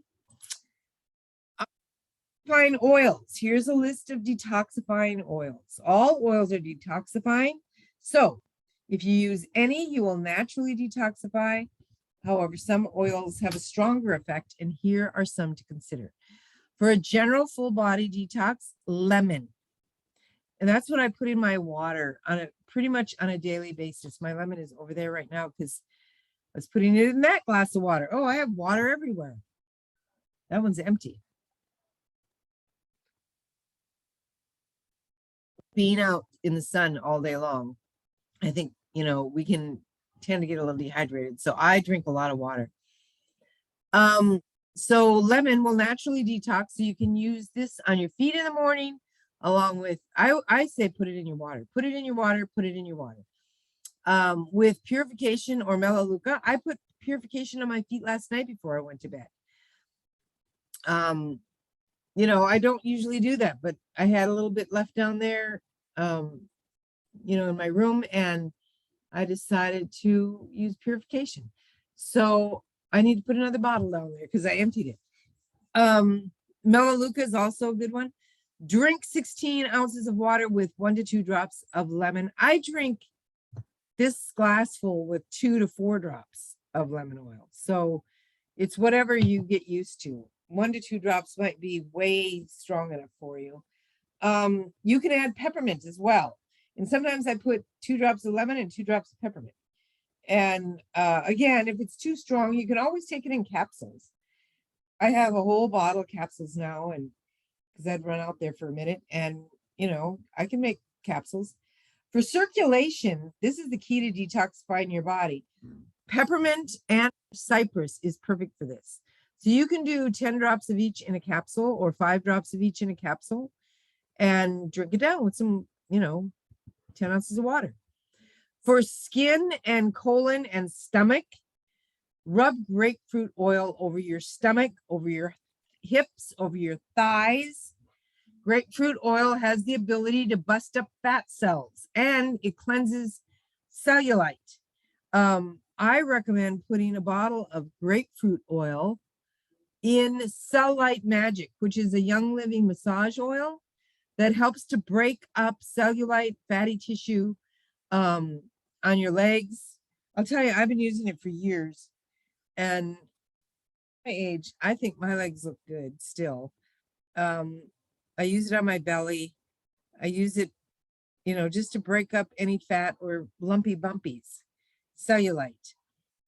Detoxifying oils. Here's a list of detoxifying oils. All oils are detoxifying. So if you use any, you will naturally detoxify. However, some oils have a stronger effect, and here are some to consider. For a general full body detox, lemon. And that's what I put in my water on a pretty much on a daily basis. My lemon is over there right now because I was putting it in that glass of water. Oh, I have water everywhere. That one's empty. Being out in the sun all day long, I think, you know, we can tend to get a little dehydrated. So I drink a lot of water. So lemon will naturally detox. So you can use this on your feet in the morning, along with, I say, put it in your water, put it in your water, put it in your water. With purification or melaleuca, I put purification on my feet last night before I went to bed. You know, I don't usually do that, but I had a little bit left down there, you know, in my room, and I decided to use purification. So I need to put another bottle down there because I emptied it. Melaleuca is also a good one. Drink 16 ounces of water with 1 to 2 drops of lemon. I drink this glass full with 2 to 4 drops of lemon oil. So it's whatever you get used to. 1 to 2 drops might be way strong enough for you. You can add peppermint as well. And sometimes I put 2 drops of lemon and 2 drops of peppermint. And again, if it's too strong, you can always take it in capsules. I have a whole bottle of capsules now, and because I'd run out there for a minute, and you know, I can make capsules. For circulation, this is the key to detoxifying your body. Peppermint and cypress is perfect for this. So you can do 10 drops of each in a capsule or 5 drops of each in a capsule and drink it down with some, you know, 10 ounces of water. For skin and colon and stomach, rub grapefruit oil over your stomach, over your hips, over your thighs. Grapefruit oil has the ability to bust up fat cells, and it cleanses cellulite. I recommend putting a bottle of grapefruit oil in Cellulite Magic, which is a Young Living massage oil that helps to break up cellulite, fatty tissue on your legs. I'll tell you, I've been using it for years, and my age, I think my legs look good still. I use it on my belly. I use it, you know, just to break up any fat or lumpy bumpies, cellulite.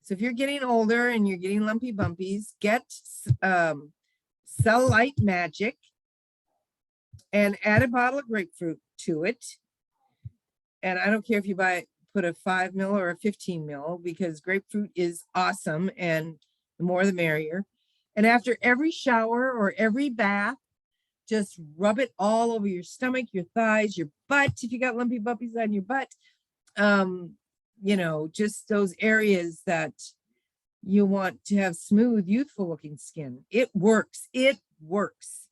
So if you're getting older and you're getting lumpy bumpies, get Cellulite Magic and add a bottle of grapefruit to it. And I don't care if you put a 5 ml or a 15 ml, because grapefruit is awesome, and the more the merrier. And after every shower or every bath, just rub it all over your stomach, your thighs, your butt, if you got lumpy buppies on your butt. You know, just those areas that you want to have smooth, youthful looking skin. It works. It works.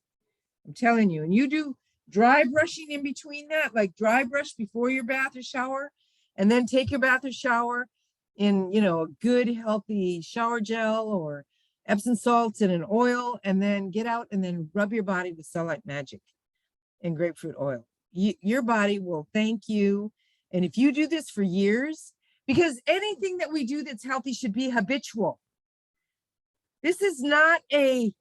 I'm telling you. And you do dry brushing in between that, like dry brush before your bath or shower, and then take your bath or shower in, you know, a good, healthy shower gel or Epsom salts and an oil, and then get out and then rub your body with Sunlight Magic and grapefruit oil. Your body will thank you. And if you do this for years, because anything that we do that's healthy should be habitual. This is not a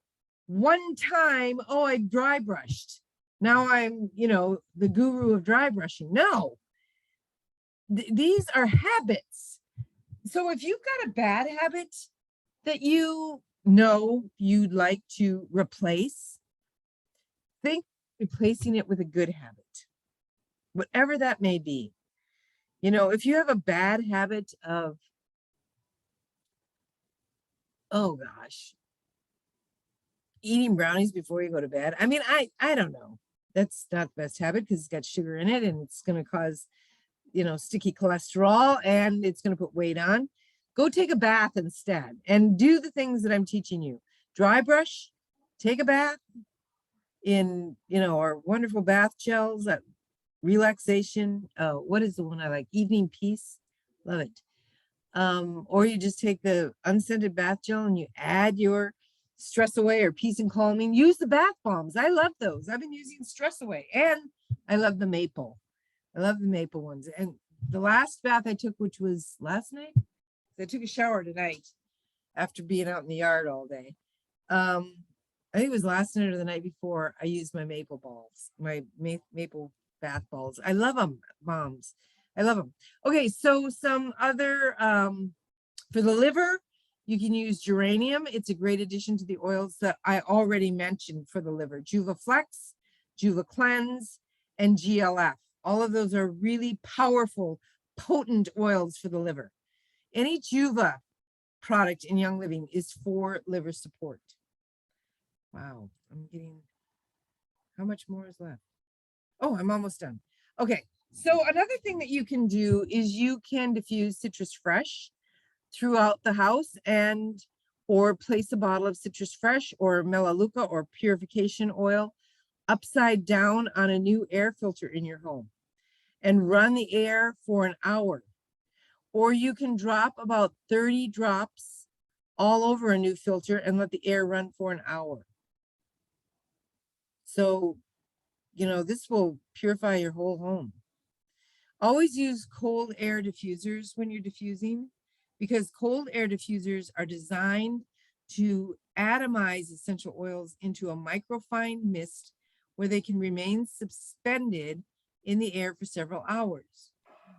one time, oh, I dry brushed. Now I'm, you know, the guru of dry brushing. No, these are habits. So if you've got a bad habit that you know you'd like to replace, think replacing it with a good habit, whatever that may be. You know, if you have a bad habit of, oh gosh, eating brownies before you go to bed. I mean, I don't know. That's not the best habit because it's got sugar in it and it's going to cause, you know, sticky cholesterol and it's going to put weight on. Go take a bath instead and do the things that I'm teaching you. Dry brush, take a bath in, you know, our wonderful bath gels, that relaxation. What is the one I like? Evening Peace. Love it. Or you just take the unscented bath gel and you add your Stress Away or Peace and Calming. Use the bath bombs. I love those. I've been using Stress Away, and I love the maple. I love the maple ones. And the last bath I took, which was last night, I took a shower tonight after being out in the yard all day. I think it was last night or the night before. I used my maple balls, my maple bath balls. I love them, bombs. I love them. Okay, so some other, for the liver, you can use geranium. It's a great addition to the oils that I already mentioned for the liver. Juva Flex, Juva Cleanse, and GLF. All of those are really powerful, potent oils for the liver. Any Juva product in Young Living is for liver support. Wow, I'm getting, how much more is left? Oh, I'm almost done. Okay, so another thing that you can do is you can diffuse Citrus Fresh throughout the house, and or place a bottle of Citrus Fresh or Melaleuca or purification oil upside down on a new air filter in your home and run the air for an hour. Or you can drop about 30 drops all over a new filter and let the air run for an hour. So, you know, this will purify your whole home. Always use cold air diffusers when you're diffusing, because cold air diffusers are designed to atomize essential oils into a microfine mist where they can remain suspended in the air for several hours.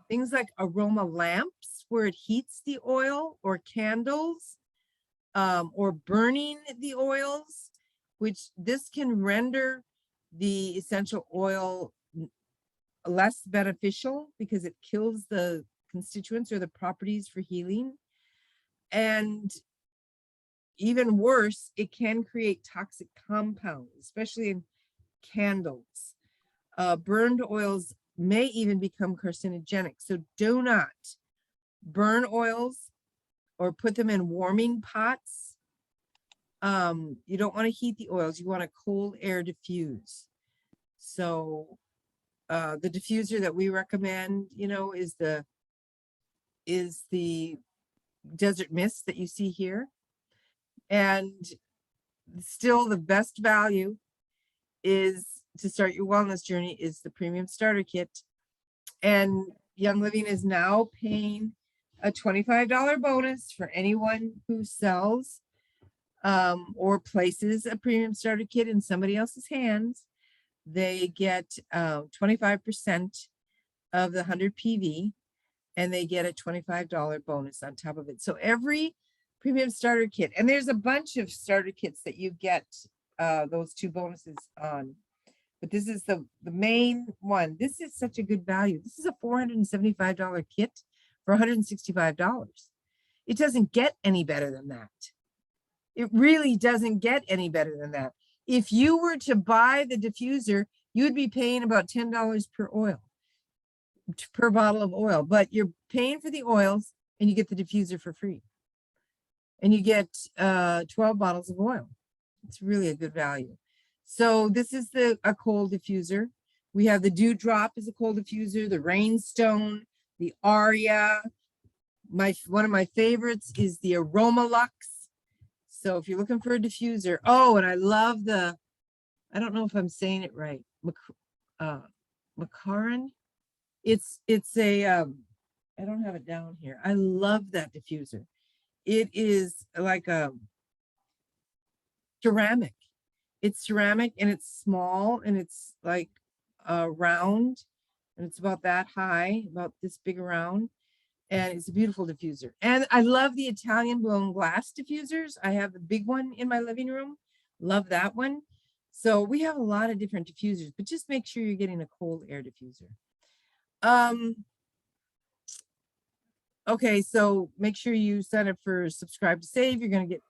Things like aroma lamps, where it heats the oil, or candles, or burning the oils, which this can render the essential oil less beneficial because it kills the constituents or the properties for healing. And even worse, it can create toxic compounds, especially in candles. Burned oils may even become carcinogenic. So do not burn oils or put them in warming pots. You don't want to heat the oils. You want to cold air diffuse. So the diffuser that we recommend, you know, is the Desert Mist that you see here. And still the best value is to start your wellness journey is the premium starter kit. And Young Living is now paying a $25 bonus for anyone who sells or places a premium starter kit in somebody else's hands. They get 25% of the 100 PV, and they get a $25 bonus on top of it. So every premium starter kit, and there's a bunch of starter kits that you get those two bonuses on, but this is the main one. This is such a good value. This is a $475 kit for $165. It doesn't get any better than that. It really doesn't get any better than that. If you were to buy the diffuser, you would be paying about $10 per oil, per bottle of oil, but you're paying for the oils and you get the diffuser for free. And you get 12 bottles of oil. It's really a good value. So this is a cold diffuser. We have the Dewdrop is a cold diffuser, the Rainstone, the Aria. One of my favorites is the Aroma Lux. So if you're looking for a diffuser, oh, and I love I don't know if I'm saying it right, Macaron. It's a, I don't have it down here. I love that diffuser. It is like a ceramic. It's ceramic and it's small and it's like round and it's about that high, about this big around. And it's a beautiful diffuser. And I love the Italian blown glass diffusers. I have the big one in my living room. Love that one. So we have a lot of different diffusers, but just make sure you're getting a cold air diffuser. Okay, so make sure you sign up for subscribe to save. You're going to get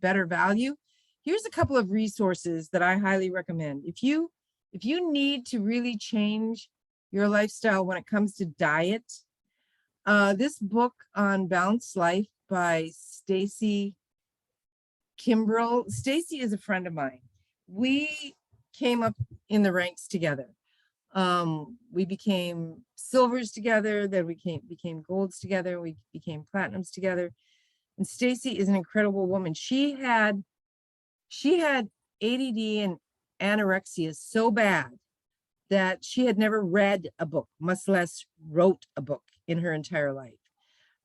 better value. Here's a couple of resources that I highly recommend. If you need to really change your lifestyle when it comes to diet, this book on Balanced Life by Cristina Campbell. Stacy is a friend of mine. We came up in the ranks together. We became silvers together, then we became golds together, we became platinums together. And Stacy is an incredible woman. She had ADD and anorexia so bad that she had never read a book, much less wrote a book in her entire life.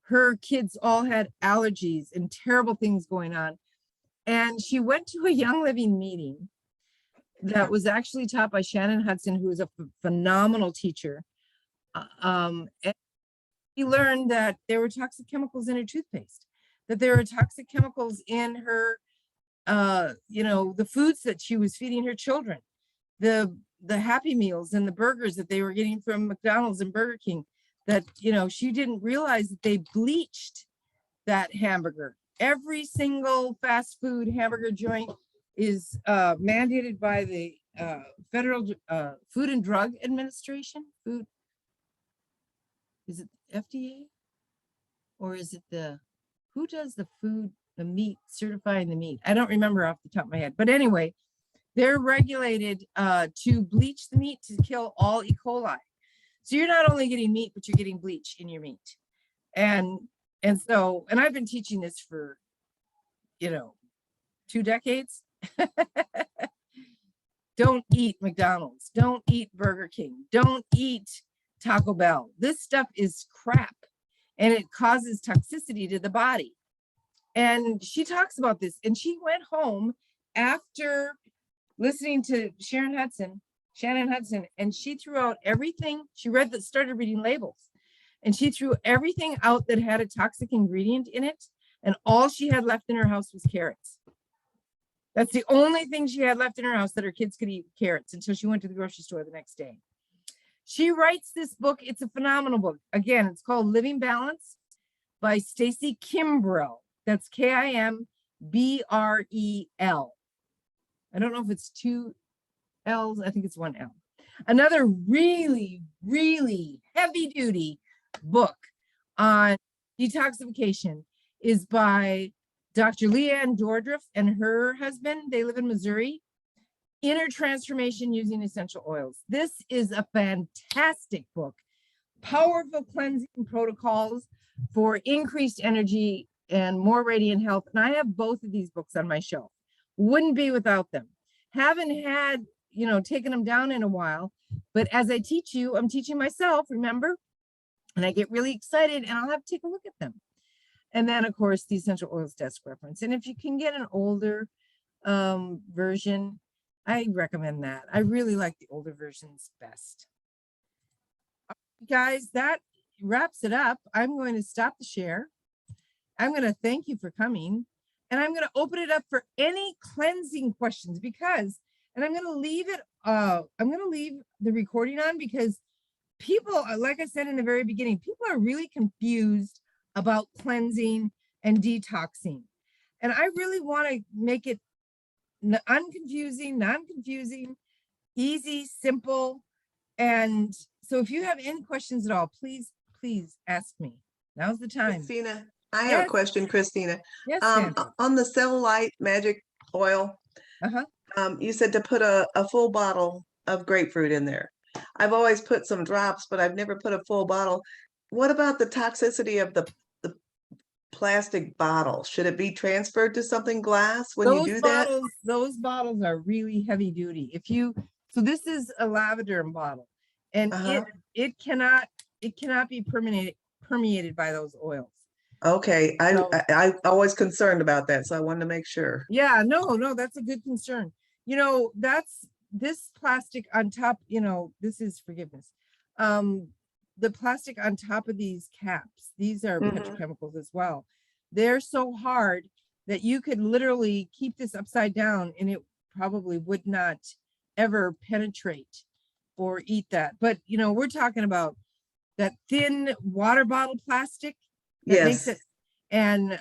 Her kids all had allergies and terrible things going on. And she went to a Young Living meeting that was actually taught by Shannon Hudson, who is a phenomenal teacher. And she learned that there were toxic chemicals in her toothpaste, that there were toxic chemicals in her, the foods that she was feeding her children, the Happy Meals and the burgers that they were getting from McDonald's and Burger King, that, she didn't realize that they bleached that hamburger. Every single fast food hamburger joint is mandated by the Federal Food and Drug Administration. Is it FDA? Or is it who does the meat, certifying the meat? I don't remember off the top of my head. But anyway, they're regulated to bleach the meat to kill all E. coli. So you're not only getting meat, but you're getting bleach in your meat. And I've been teaching this for, 2 decades. Don't eat McDonald's. Don't eat Burger King. Don't eat Taco Bell. This stuff is crap and it causes toxicity to the body. And she talks about this, and she went home after listening to Shannon Hudson, and she threw out everything. She started reading labels, and she threw everything out that had a toxic ingredient in it. And all she had left in her house was carrots. That's the only thing she had left in her house, that her kids could eat carrots, until she went to the grocery store the next day. She writes this book. It's a phenomenal book. Again, it's called Living Balance by Cristina Campbell. That's Kimbrel. I don't know if it's 2 L's. I think it's 1 L. Another really, really heavy duty book on detoxification is by Dr. Leanne Dordruff and her husband. They live in Missouri. Inner Transformation Using Essential Oils. This is a fantastic book. Powerful cleansing protocols for increased energy and more radiant health. And I have both of these books on my shelf. Wouldn't be without them. Haven't had, taken them down in a while. But as I teach you, I'm teaching myself, remember? And I get really excited, and I'll have to take a look at them. And then, of course, the Essential Oils Desk Reference. And if you can get an older version, I recommend that. I really like the older versions best. Guys, that wraps it up. I'm going to stop the share. I'm going to thank you for coming, and I'm going to open it up for any cleansing questions, and I'm going to leave it, I'm going to leave the recording on, because people, like I said in the very beginning, people are really confused about cleansing and detoxing. And I really want to make it unconfusing, non-confusing, easy, simple. And so if you have any questions at all, please ask me. Now's the time. Christina, I have a Yes. question, Christina. Yes, Nancy. On the cellulite magic oil, you said to put a full bottle of grapefruit in there. I've always put some drops, but I've never put a full bottle. What about the toxicity of the plastic bottle? Should it be transferred to something glass when you do that? Those bottles are really heavy duty. So this is a lavender bottle, and it cannot be permeated by those oils. Okay, I always concerned about that, so I wanted to make sure. Yeah, no, that's a good concern. That's this plastic on top, this is forgiveness. The plastic on top of these caps, these are petrochemicals as well. They're so hard that you could literally keep this upside down and it probably would not ever penetrate or eat that. But, we're talking about that thin water bottle plastic that makes it, and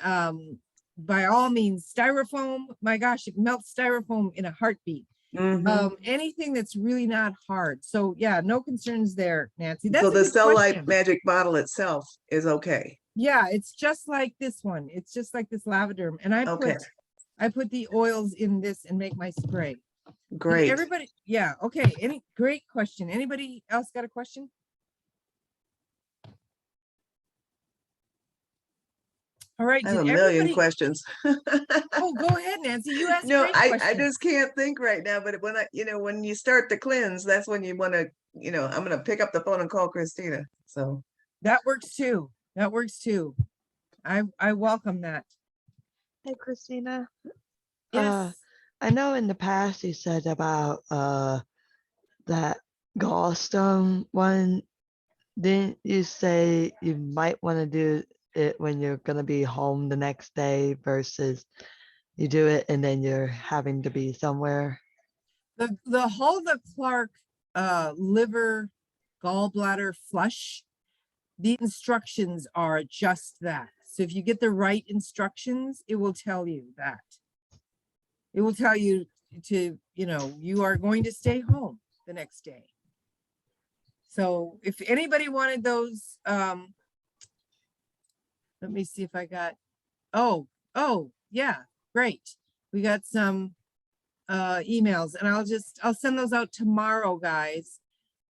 by all means, styrofoam, my gosh, it melts styrofoam in a heartbeat. Anything that's really not hard. So yeah, no concerns there, Nancy. That's so the cellulite magic bottle itself is okay. Yeah, it's just like this one. It's just like this lavender. And I put the oils in this and make my spray. Great. Everybody, yeah, okay. Great question. Anybody else got a question? All right. I have a million questions. Oh, go ahead, Nancy. You asked. No, I just can't think right now. But when you start the cleanse, that's when you want to, I'm going to pick up the phone and call Cristina. So that works too. That works too. I welcome that. Hey, Cristina. Yes. I know in the past you said about that gallstone one. Didn't you say you might want to do it when you're going to be home the next day versus you do it and then you're having to be somewhere? The Hulda Clark liver gallbladder flush, the instructions are just that. So if you get the right instructions, it will tell you that. It will tell you to, you are going to stay home the next day. So if anybody wanted those, let me see if I got, oh, yeah, great. We got some emails, and I'll send those out tomorrow, guys.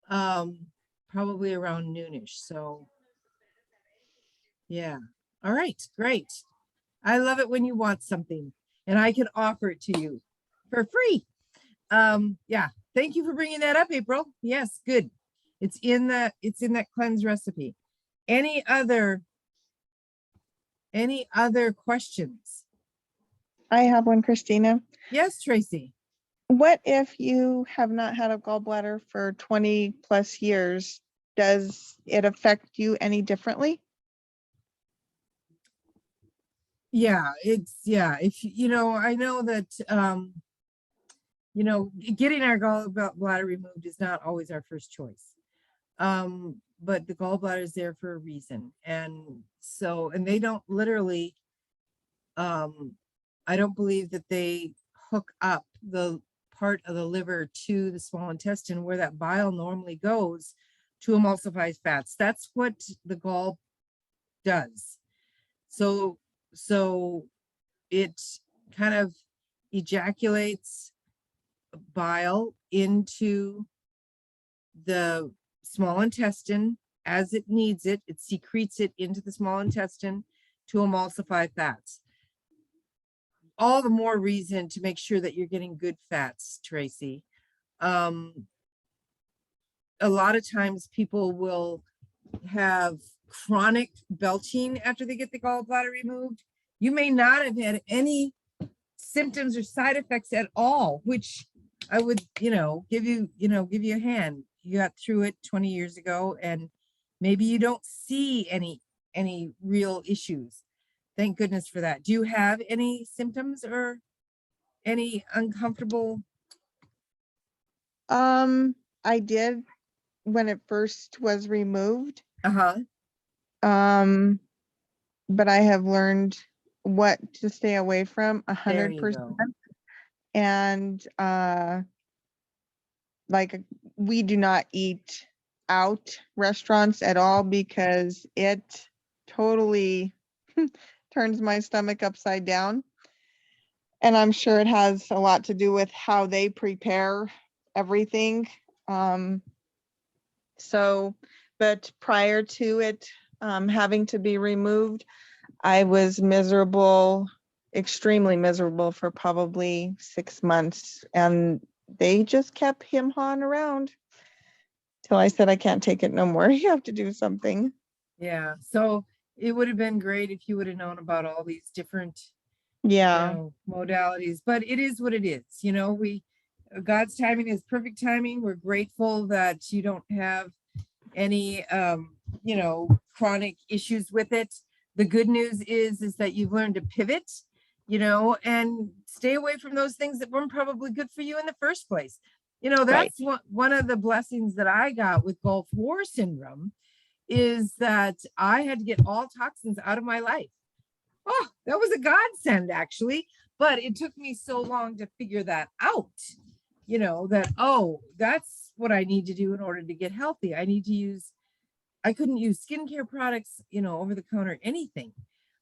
Probably around noonish. So yeah. All right, great. I love it when you want something and I can offer it to you for free. Yeah, thank you for bringing that up, April. Yes, good. It's in that cleanse recipe. Any other questions? I have one, Christina. Yes, Tracy. What if you have not had a gallbladder for 20 plus years? Does it affect you any differently? Yeah, if I know that getting our gallbladder removed is not always our first choice. But the gallbladder is there for a reason. And they don't literally, I don't believe that they hook up the part of the liver to the small intestine where that bile normally goes to emulsify fats. That's what the gall does. So it kind of ejaculates bile into the small intestine as it needs it. It secretes it into the small intestine to emulsify fats. All the more reason to make sure that you're getting good fats, Tracy. A lot of times people will have chronic belching after they get the gallbladder removed. You may not have had any symptoms or side effects at all, which I would, give you a hand. You got through it 20 years ago and maybe you don't see any real issues. Thank goodness for that. Do you have any symptoms or any uncomfortable? I did when it first was removed. But I have learned what to stay away from 100%. And like we do not eat out restaurants at all because it totally turns my stomach upside down. And I'm sure it has a lot to do with how they prepare everything. But prior to it having to be removed, I was miserable, extremely miserable for probably 6 months. And they just kept him hawing around till I said, I can't take it no more. You have to do something. Yeah. So it would have been great if you would have known about all these different Yeah. modalities, but it is what it is. God's timing is perfect timing. We're grateful that you don't have any, chronic issues with it. The good news is that you've learned to pivot, and stay away from those things that weren't probably good for you in the first place. That's one of the blessings that I got with Gulf War syndrome is that I had to get all toxins out of my life. Oh, that was a godsend, actually. But it took me so long to figure that out, that's what I need to do in order to get healthy. I couldn't use skincare products, over the counter, anything.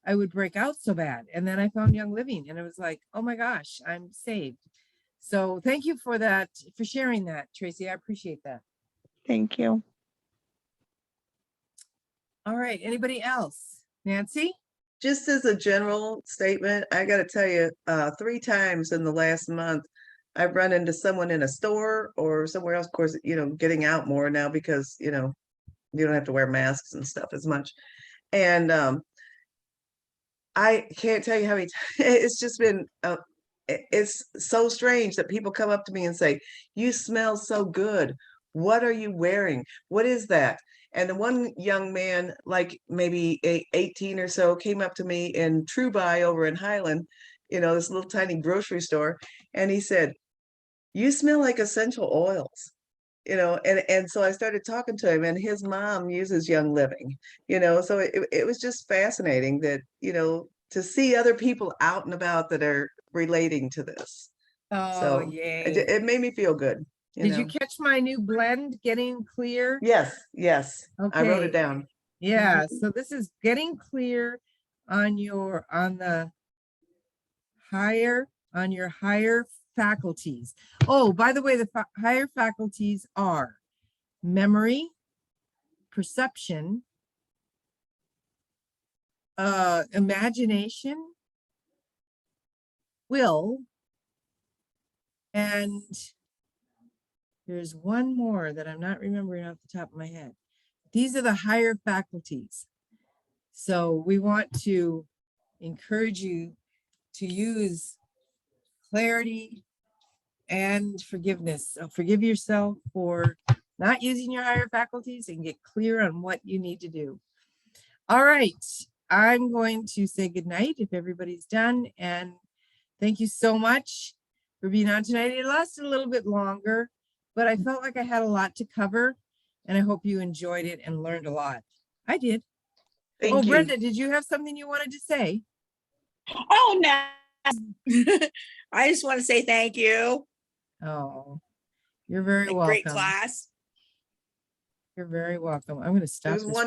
I would break out so bad. And then I found Young Living and it was like, oh my gosh, I'm saved. So thank you for that, for sharing that, Tracy. I appreciate that. Thank you. All right. Anybody else? Nancy? Just as a general statement, I got to tell you, 3 times in the last month, I've run into someone in a store or somewhere else. Of course, getting out more now because, you don't have to wear masks and stuff as much. And I can't tell you how many it's just been, it's so strange that people come up to me and say, you smell so good. What are you wearing? What is that? And the one young man, like maybe 18 or so, came up to me in True Buy over in Highland, this little tiny grocery store. And he said, you smell like essential oils, and so I started talking to him, and his mom uses Young Living, so it was just fascinating that, to see other people out and about that are relating to this. Oh, So yay. it made me feel good. Did you catch my new blend, Getting Clear? Yes. I wrote it Okay. down. Yeah. So this is Getting Clear on your higher faculties. Oh, by the way, the higher faculties are memory, perception, imagination, will, and there's one more that I'm not remembering off the top of my head. These are the higher faculties. So we want to encourage you to use clarity and forgiveness. So forgive yourself for not using your higher faculties and get clear on what you need to do. All right. I'm going to say goodnight if everybody's done. And thank you so much for being on tonight. It lasted a little bit longer, but I felt like I had a lot to cover. And I hope you enjoyed it and learned a lot. I did. Thank you. Brenda, did you have something you wanted to say? Oh, no. I just want to say thank you. Oh, you're very welcome. Great class. You're very welcome. I'm going to stop There's this. one